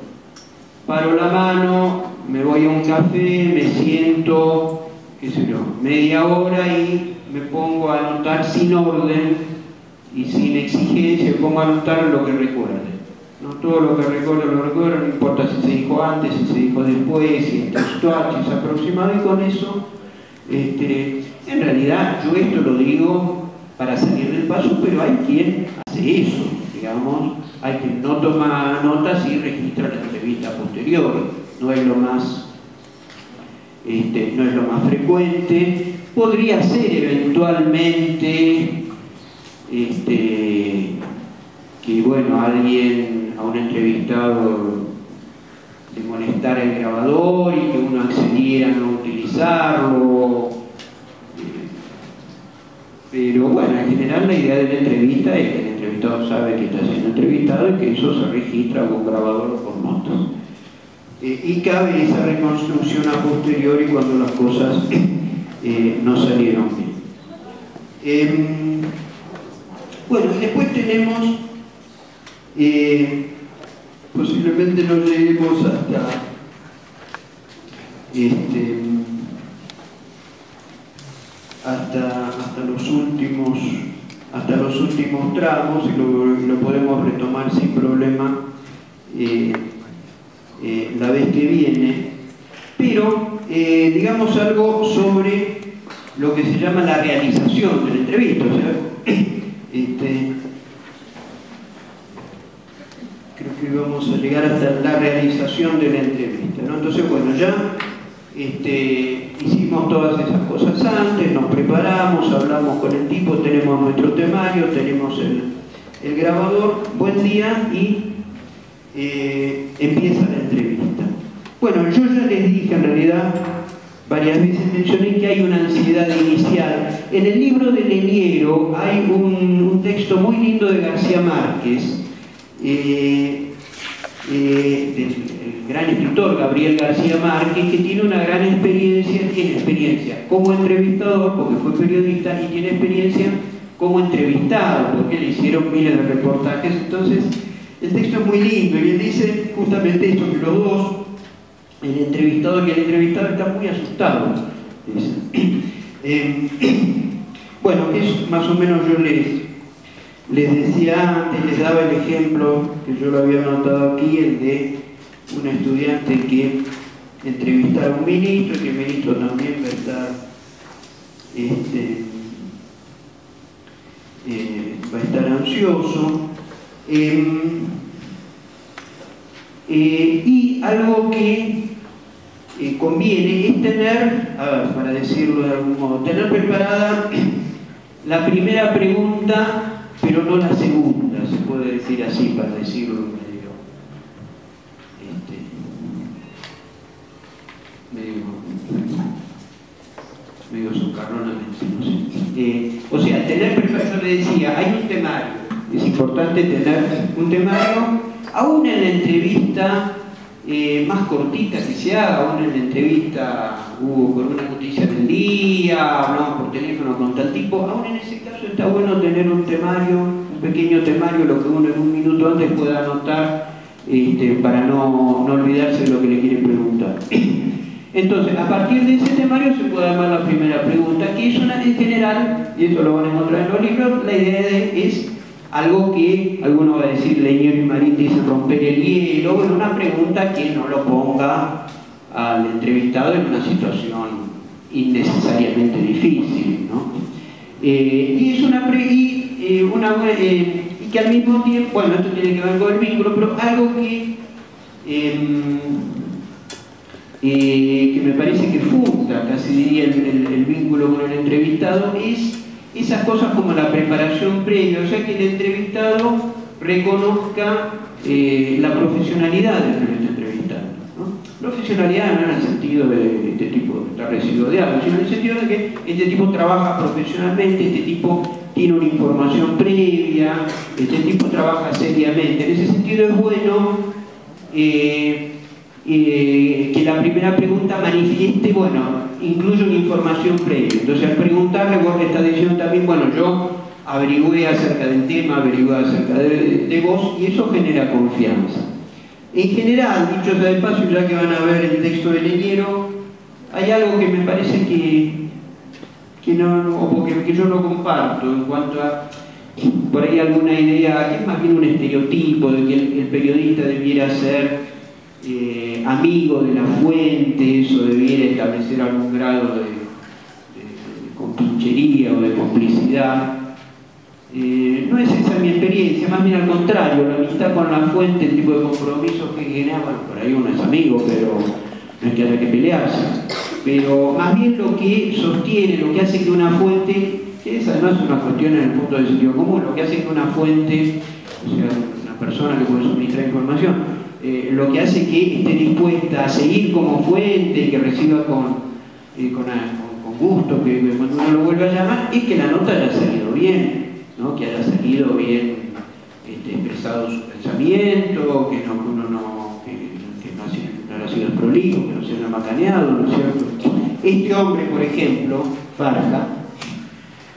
paro la mano, me voy a un café, me siento, qué sé yo, media hora y me pongo a anotar sin orden y sin exigencia, me pongo a anotar lo que recuerde. ¿no? Todo lo que recuerdo lo recuerdo, no importa si se dijo antes, si se dijo después, si es textual, si es aproximado, y con eso, en realidad yo esto lo digo para salir del paso, pero hay quien hace eso, digamos, hay quien no toma notas y registra la entrevista posterior, no es lo más, no es lo más frecuente. Podría ser eventualmente que, bueno, alguien, a un entrevistado, le molestara el grabador y que uno accediera a no utilizarlo. Pero bueno, en general la idea de la entrevista es que el entrevistado sabe que está siendo entrevistado y que eso se registra con grabador o con notas. Y cabe esa reconstrucción a posteriori cuando las cosas no salieron bien. Bueno, y después tenemos, posiblemente no lleguemos hasta los últimos tramos, y lo podemos retomar sin problema la vez que viene, pero digamos algo sobre lo que se llama la realización de la entrevista. O sea, creo que vamos a llegar hasta la realización de la entrevista, ¿no? Entonces, bueno, ya hicimos todas esas cosas antes, nos preparamos, hablamos con el tipo, tenemos nuestro temario, tenemos el grabador, buen día, y empieza la entrevista. Bueno, yo ya les dije, en realidad, varias veces mencioné que hay una ansiedad inicial. En el libro de Leniero hay un texto muy lindo de García Márquez, del gran escritor Gabriel García Márquez, que tiene una gran experiencia, tiene experiencia como entrevistador, porque fue periodista, y tiene experiencia como entrevistado, porque le hicieron miles de reportajes. Entonces, el texto es muy lindo, y él dice justamente esto, que los dos, el entrevistador y el entrevistado, están muy asustados. Bueno, es más o menos, yo les decía antes, les daba el ejemplo, que yo lo había anotado aquí, el de un estudiante que entrevistara a un ministro, y que el ministro también va a estar ansioso. Y algo que conviene es tener, para decirlo de algún modo, tener preparada la primera pregunta, pero no la segunda, se puede decir así, para decirlo medio socarronamente, no sé. O sea, tener preparado, yo le decía, hay un temario, es importante tener un temario, aún en la entrevista más cortita que se haga, aún en la entrevista con una noticia del día, hablamos por teléfono con tal tipo, aún en ese caso está bueno tener un temario, un pequeño temario, lo que uno en un minuto antes pueda anotar, para no olvidarse de lo que le quiere preguntar. Entonces, a partir de ese temario se puede armar la primera pregunta, que es una, en general, y eso lo van a encontrar en los libros, la idea es algo que, alguno va a decir, Leniero y Marín dicen romper el hielo, bueno, una pregunta que no lo ponga al entrevistado en una situación innecesariamente difícil, ¿no? Y es y que al mismo tiempo, bueno, esto tiene que ver con el vínculo, pero algo que me parece que funda, casi diría, el vínculo con el entrevistado, es esas cosas como la preparación previa, o sea, que el entrevistado reconozca la profesionalidad del que lo está entrevistando, ¿no? Profesionalidad no en el sentido de este tipo está residuo de algo, sino en el sentido de que este tipo trabaja profesionalmente, este tipo tiene una información previa, este tipo trabaja seriamente. En ese sentido es bueno que la primera pregunta manifieste, bueno, incluye una información previa. Entonces, al preguntarle, vos le estás diciendo también, bueno, yo averigüé acerca del tema, averigüé acerca de vos, y eso genera confianza. En general, dicho sea de paso, ya que van a ver el texto de Leniero, hay algo que me parece que yo no comparto en cuanto a... por ahí alguna idea, que es más bien un estereotipo de que el periodista debiera ser amigo de las fuentes o debiera establecer algún grado de compinchería o de complicidad. No es esa mi experiencia, más bien al contrario, la amistad con la fuente, el tipo de compromisos que genera, bueno, por ahí uno es amigo, pero no es que haya que pelearse, pero más bien lo que sostiene, lo que hace que una fuente, que esa no es una cuestión en el punto de sentido común, lo que hace que una fuente, o sea, una persona que puede suministrar información, lo que hace que esté dispuesta a seguir como fuente y que reciba con gusto, que cuando uno lo vuelva a llamar, es que la nota haya salido bien, ¿no? Que haya salido bien expresado su pensamiento, que no haya sido prolijo, que no se haya macaneado, ¿no es cierto? Este hombre, por ejemplo, Farja,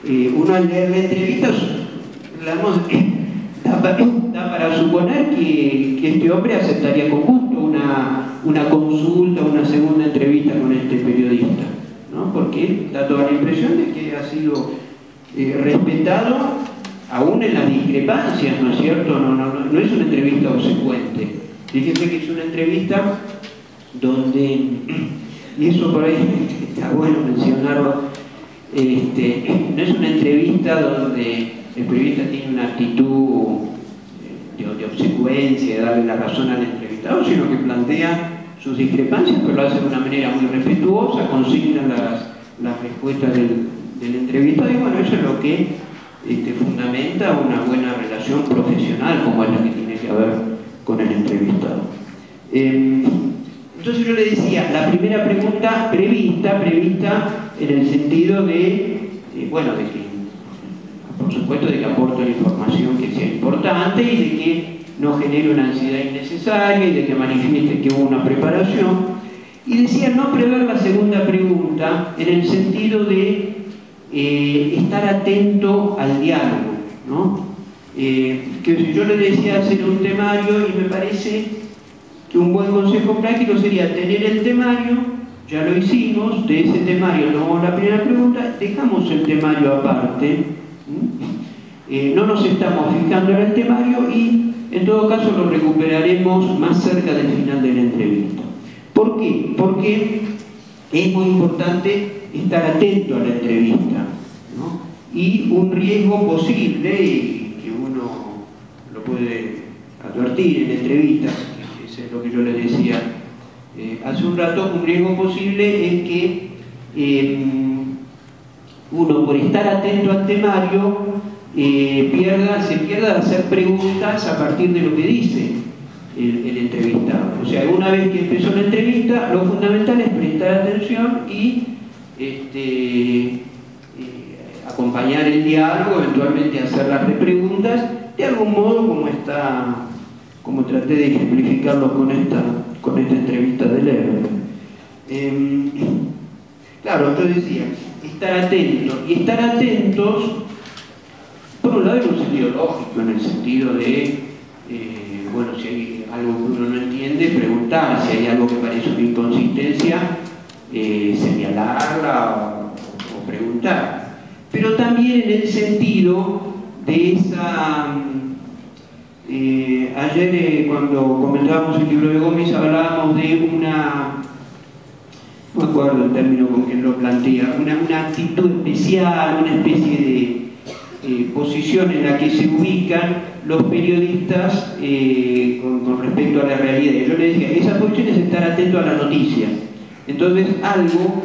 uno al leer la entrevista da para suponer que este hombre aceptaría con gusto una consulta, una segunda entrevista con este periodista, ¿no? Porque da toda la impresión de que ha sido respetado aún en las discrepancias, ¿no es cierto? No es una entrevista obsecuente. Fíjense que es una entrevista donde, y eso por ahí está bueno mencionarlo, no es una entrevista donde el periodista tiene una actitud de obsecuencia, de darle la razón al entrevistado, sino que plantea sus discrepancias, pero lo hace de una manera muy respetuosa, consigna las respuestas del entrevistado, y bueno, eso es lo que fundamenta una buena relación profesional, como es la que tiene que haber con el entrevistado. Entonces yo le decía, la primera pregunta prevista en el sentido de, bueno, de que, por supuesto, de que aporte la información que sea importante y de que no genere una ansiedad innecesaria y de que manifieste que hubo una preparación. Y decía no prever la segunda pregunta en el sentido de estar atento al diálogo, ¿no? Que si yo le decía hacer un temario, y me parece que un buen consejo práctico sería tener el temario, ya lo hicimos, de ese temario tomamos la primera pregunta, dejamos el temario aparte, no nos estamos fijando en el temario y en todo caso lo recuperaremos más cerca del final de la entrevista. ¿Por qué? Porque es muy importante estar atento a la entrevista, ¿no? Y un riesgo posible, que uno lo puede advertir en entrevistas, eso es lo que yo le decía hace un rato, un riesgo posible es que uno, por estar atento al temario, se pierda de hacer preguntas a partir de lo que dice el entrevistado. O sea, una vez que empezó la entrevista, lo fundamental es prestar atención y acompañar el diálogo, eventualmente hacer las preguntas, de algún modo como traté de ejemplificarlo con esta entrevista de Lerner. Claro, yo decía, estar atento, y estar atentos, por un lado en un sentido lógico, en el sentido de, bueno, si hay algo que uno no entiende, preguntar, si hay algo que parece una inconsistencia, señalarla o preguntar. Pero también en el sentido de esa... ayer cuando comentábamos el libro de Gómez hablábamos de una, no me acuerdo el término con que lo plantea, una actitud especial, una especie de posición en la que se ubican los periodistas con respecto a la realidad. Y yo le decía, esa posición es estar atento a la noticia. Entonces algo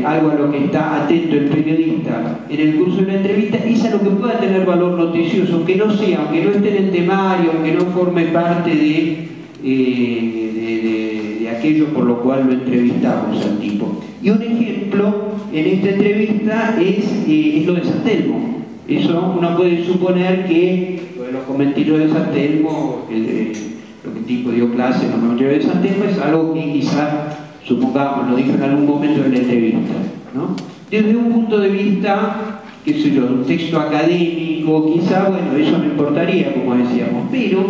a lo que está atento el periodista en el curso de la entrevista es a lo que pueda tener valor noticioso, aunque no esté en el temario, aunque no forme parte de aquello por lo cual lo entrevistamos al tipo. Y un ejemplo en esta entrevista es lo de San Telmo. Eso uno puede suponer que los comentarios de San Telmo, lo que el tipo dio clase en los comentarios de San Telmo, es algo que quizás, supongamos, lo dijo en algún momento de la entrevista, ¿no? Desde un punto de vista, qué sé yo, un texto académico, quizá, bueno, eso no importaría, como decíamos, pero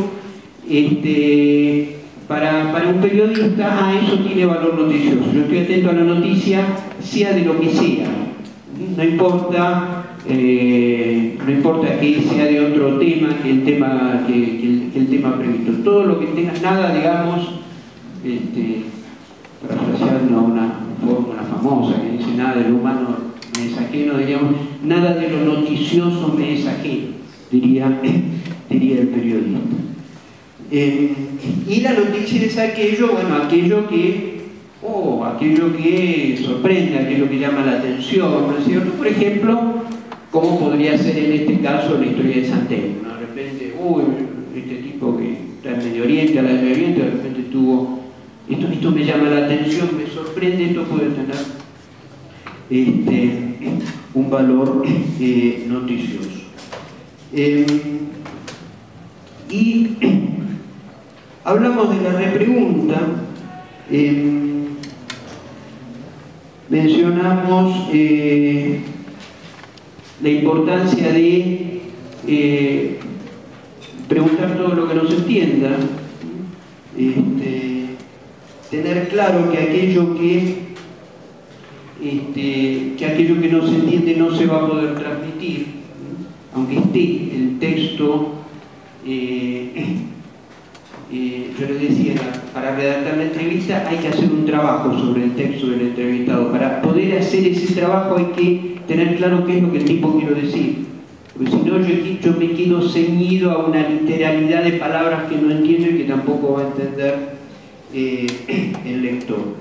para un periodista, eso tiene valor noticioso. Yo estoy atento a la noticia, sea de lo que sea. No importa no importa que sea de otro tema que el tema previsto. Todo lo que tenga, nada, digamos, parafraseando una fórmula famosa que dice nada del humano me es ajeno, diríamos, nada de lo noticioso me es ajeno, diría el periodista. Y la noticia es aquello, bueno, aquello que sorprende, aquello que llama la atención, ¿no es cierto? Por ejemplo, como podría ser en este caso la historia de Santelmo, ¿no? De repente, este tipo que está en Medio Oriente, a la de Medio Oriente, de repente tuvo, esto me llama la atención, me sorprende, esto puede tener un valor noticioso. Y hablamos de la repregunta, mencionamos la importancia de preguntar todo lo que no se entienda, tener claro que aquello que no se entiende no se va a poder transmitir, aunque esté el texto. Yo les decía, para redactar la entrevista hay que hacer un trabajo sobre el texto del entrevistado. Para poder hacer ese trabajo hay que tener claro qué es lo que el tipo quiere decir. Porque si no, yo me quedo ceñido a una literalidad de palabras que no entiendo y que tampoco va a entender el lector.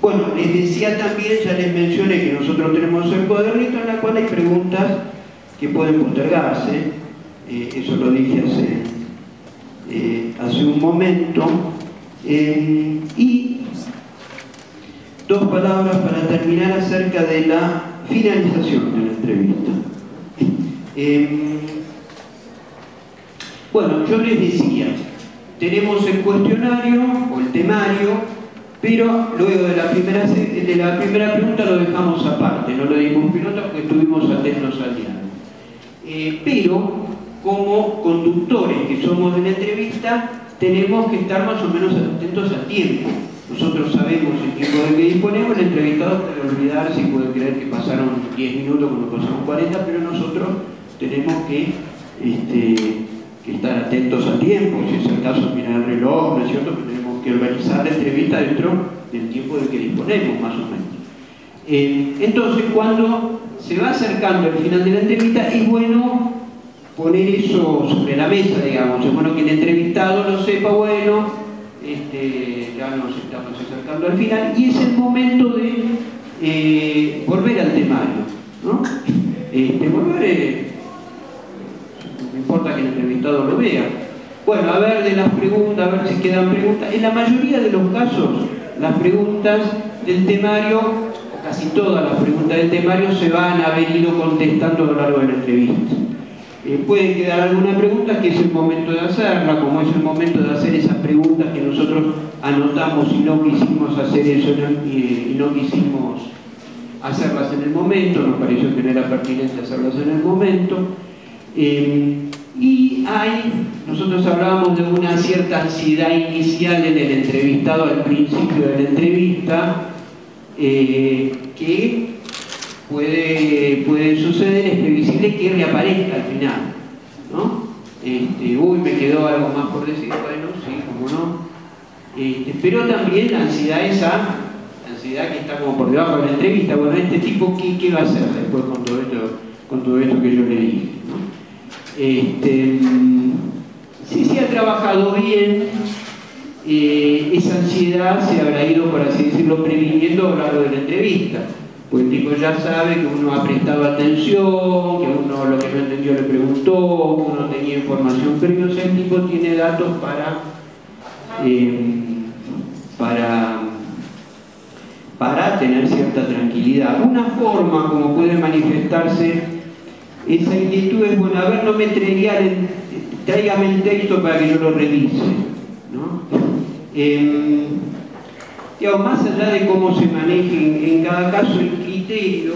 Bueno, les decía también, ya les mencioné que nosotros tenemos el cuadernito en la cual hay preguntas que pueden postergarse. Eso lo dije hace un momento. Y dos palabras para terminar acerca de la finalización de la entrevista. Bueno, yo les decía, tenemos el cuestionario o el temario, pero luego de la primera pregunta lo dejamos aparte, no le dimos pelota porque estuvimos atentos al diálogo. Pero como conductores que somos de la entrevista, tenemos que estar más o menos atentos al tiempo. Nosotros sabemos el tiempo del que disponemos, el entrevistado puede olvidarse y puede creer que pasaron 10 minutos cuando pasaron 40, pero nosotros tenemos que estar atentos al tiempo. Si es el caso, mirar el reloj, ¿no es cierto? Que tenemos que organizar la entrevista dentro del tiempo del que disponemos, más o menos. Entonces, cuando se va acercando el final de la entrevista, es bueno poner eso sobre la mesa, digamos. Es bueno que el entrevistado lo sepa, bueno, ya nos estamos acercando al final, y es el momento de volver al temario, ¿no? No importa que el entrevistado lo vea. Bueno, a ver de las preguntas, a ver si quedan preguntas. En la mayoría de los casos, las preguntas del temario, o casi todas las preguntas del temario, se van a haber ido contestando a lo largo de la entrevista. Puede quedar alguna pregunta que es el momento de hacerla, como es el momento de hacer esas preguntas que nosotros anotamos y no quisimos hacer eso y no quisimos hacerlas en el momento, nos pareció que no era pertinente hacerlas en el momento. Y nosotros hablábamos de una cierta ansiedad inicial en el entrevistado al principio de la entrevista, que puede suceder, es previsible que reaparezca al final, ¿no? Me quedó algo más por decir, bueno, sí, cómo no. Pero también la ansiedad que está como por debajo de la entrevista, bueno, este tipo, ¿qué va a hacer después con todo esto que yo le dije, ¿no? Si se ha trabajado bien, esa ansiedad se habrá ido, por así decirlo, previniendo a lo largo de la entrevista. Pues el tipo ya sabe que uno ha prestado atención, que uno lo que no entendió le preguntó, uno tenía información previa, o sea, el tipo tiene datos para tener cierta tranquilidad. Una forma como puede manifestarse esa inquietud es, bueno, a ver, no me tráigame el texto para que yo lo revise, ¿no? Más allá de cómo se maneje en cada caso el criterio,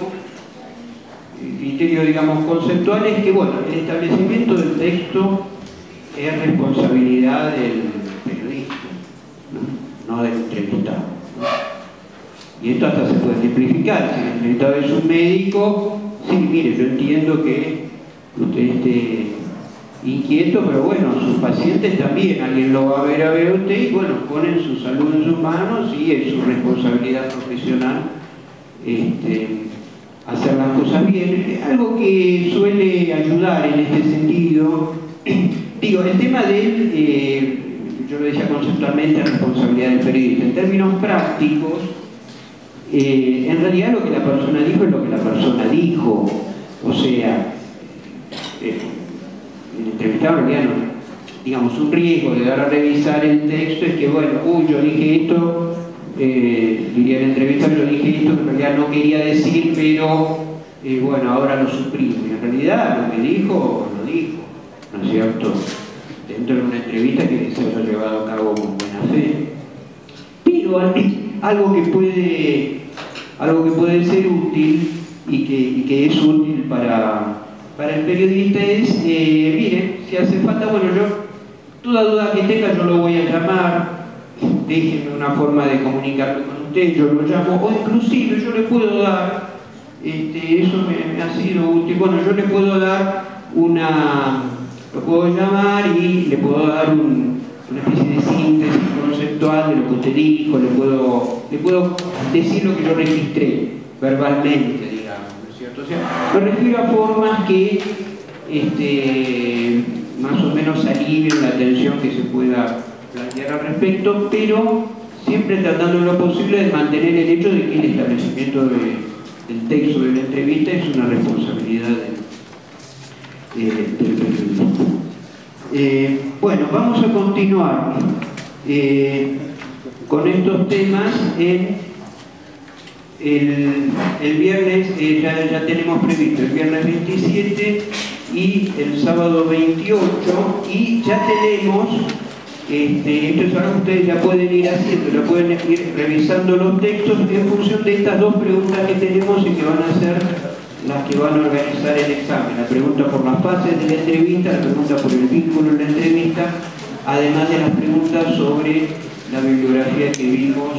digamos, conceptual es que, bueno, el establecimiento del texto es responsabilidad del periodista, no del entrevistado, ¿no? Y esto hasta se puede simplificar. Si el entrevistado es un médico, sí, mire, yo entiendo que usted esté inquieto, pero bueno, sus pacientes también, alguien lo va a ver a usted y bueno, ponen su salud en sus manos y es su responsabilidad profesional hacer las cosas bien. Algo que suele ayudar en este sentido, digo, el tema de, yo lo decía conceptualmente, responsabilidad del periodista. En términos prácticos, en realidad lo que la persona dijo es lo que la persona dijo. O sea, el entrevistado en realidad no, digamos, un riesgo de dar a revisar el texto es que, bueno, yo dije esto, diría el entrevistado, yo dije esto que en realidad no quería decir, pero bueno, ahora lo suprimo. Y en realidad lo que dijo, lo dijo, ¿no es cierto? Dentro de una entrevista que se haya llevado a cabo con buena fe. Pero algo que puede ser útil y que es útil para el periodista es, mire, si hace falta, bueno, yo, toda duda que tenga yo lo voy a llamar, déjenme una forma de comunicarme con usted, yo lo llamo, o inclusive yo le puedo dar, eso me ha sido útil, bueno, yo le puedo dar lo puedo llamar y le puedo dar una especie de síntesis conceptual de lo que usted dijo, le puedo decir lo que yo registré verbalmente, digamos, ¿no es cierto? O sea, me refiero a formas que más o menos alivien la tensión que se pueda plantear al respecto, pero siempre tratando en lo posible de mantener el hecho de que el establecimiento del texto de la entrevista es una responsabilidad del periodista. Bueno, vamos a continuar con estos temas. El viernes ya tenemos previsto el viernes 27 y el sábado 28, y ya tenemos, esto es algo que ustedes ya pueden ir haciendo, ya pueden ir revisando los textos en función de estas dos preguntas que tenemos y que van a ser las que van a organizar el examen. La pregunta por las fases de la entrevista, la pregunta por el vínculo en la entrevista, además de las preguntas sobre la bibliografía que vimos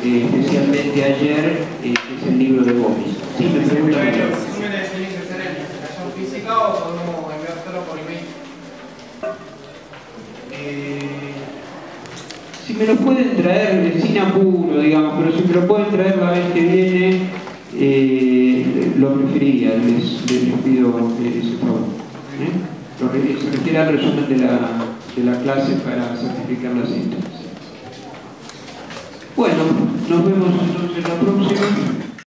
especialmente ayer, que es el libro de Gómez. Sí, me pregunta. ¿Los exámenes tienen que ser en presentación física o podemos enviárselo por email? Si me lo pueden traer sin apuro, digamos, pero si me lo pueden traer la vez que viene, lo preferiría, les pido ese favor. Se requiere el resumen de la clase para certificar la síntesis. Bueno, nos vemos entonces la próxima.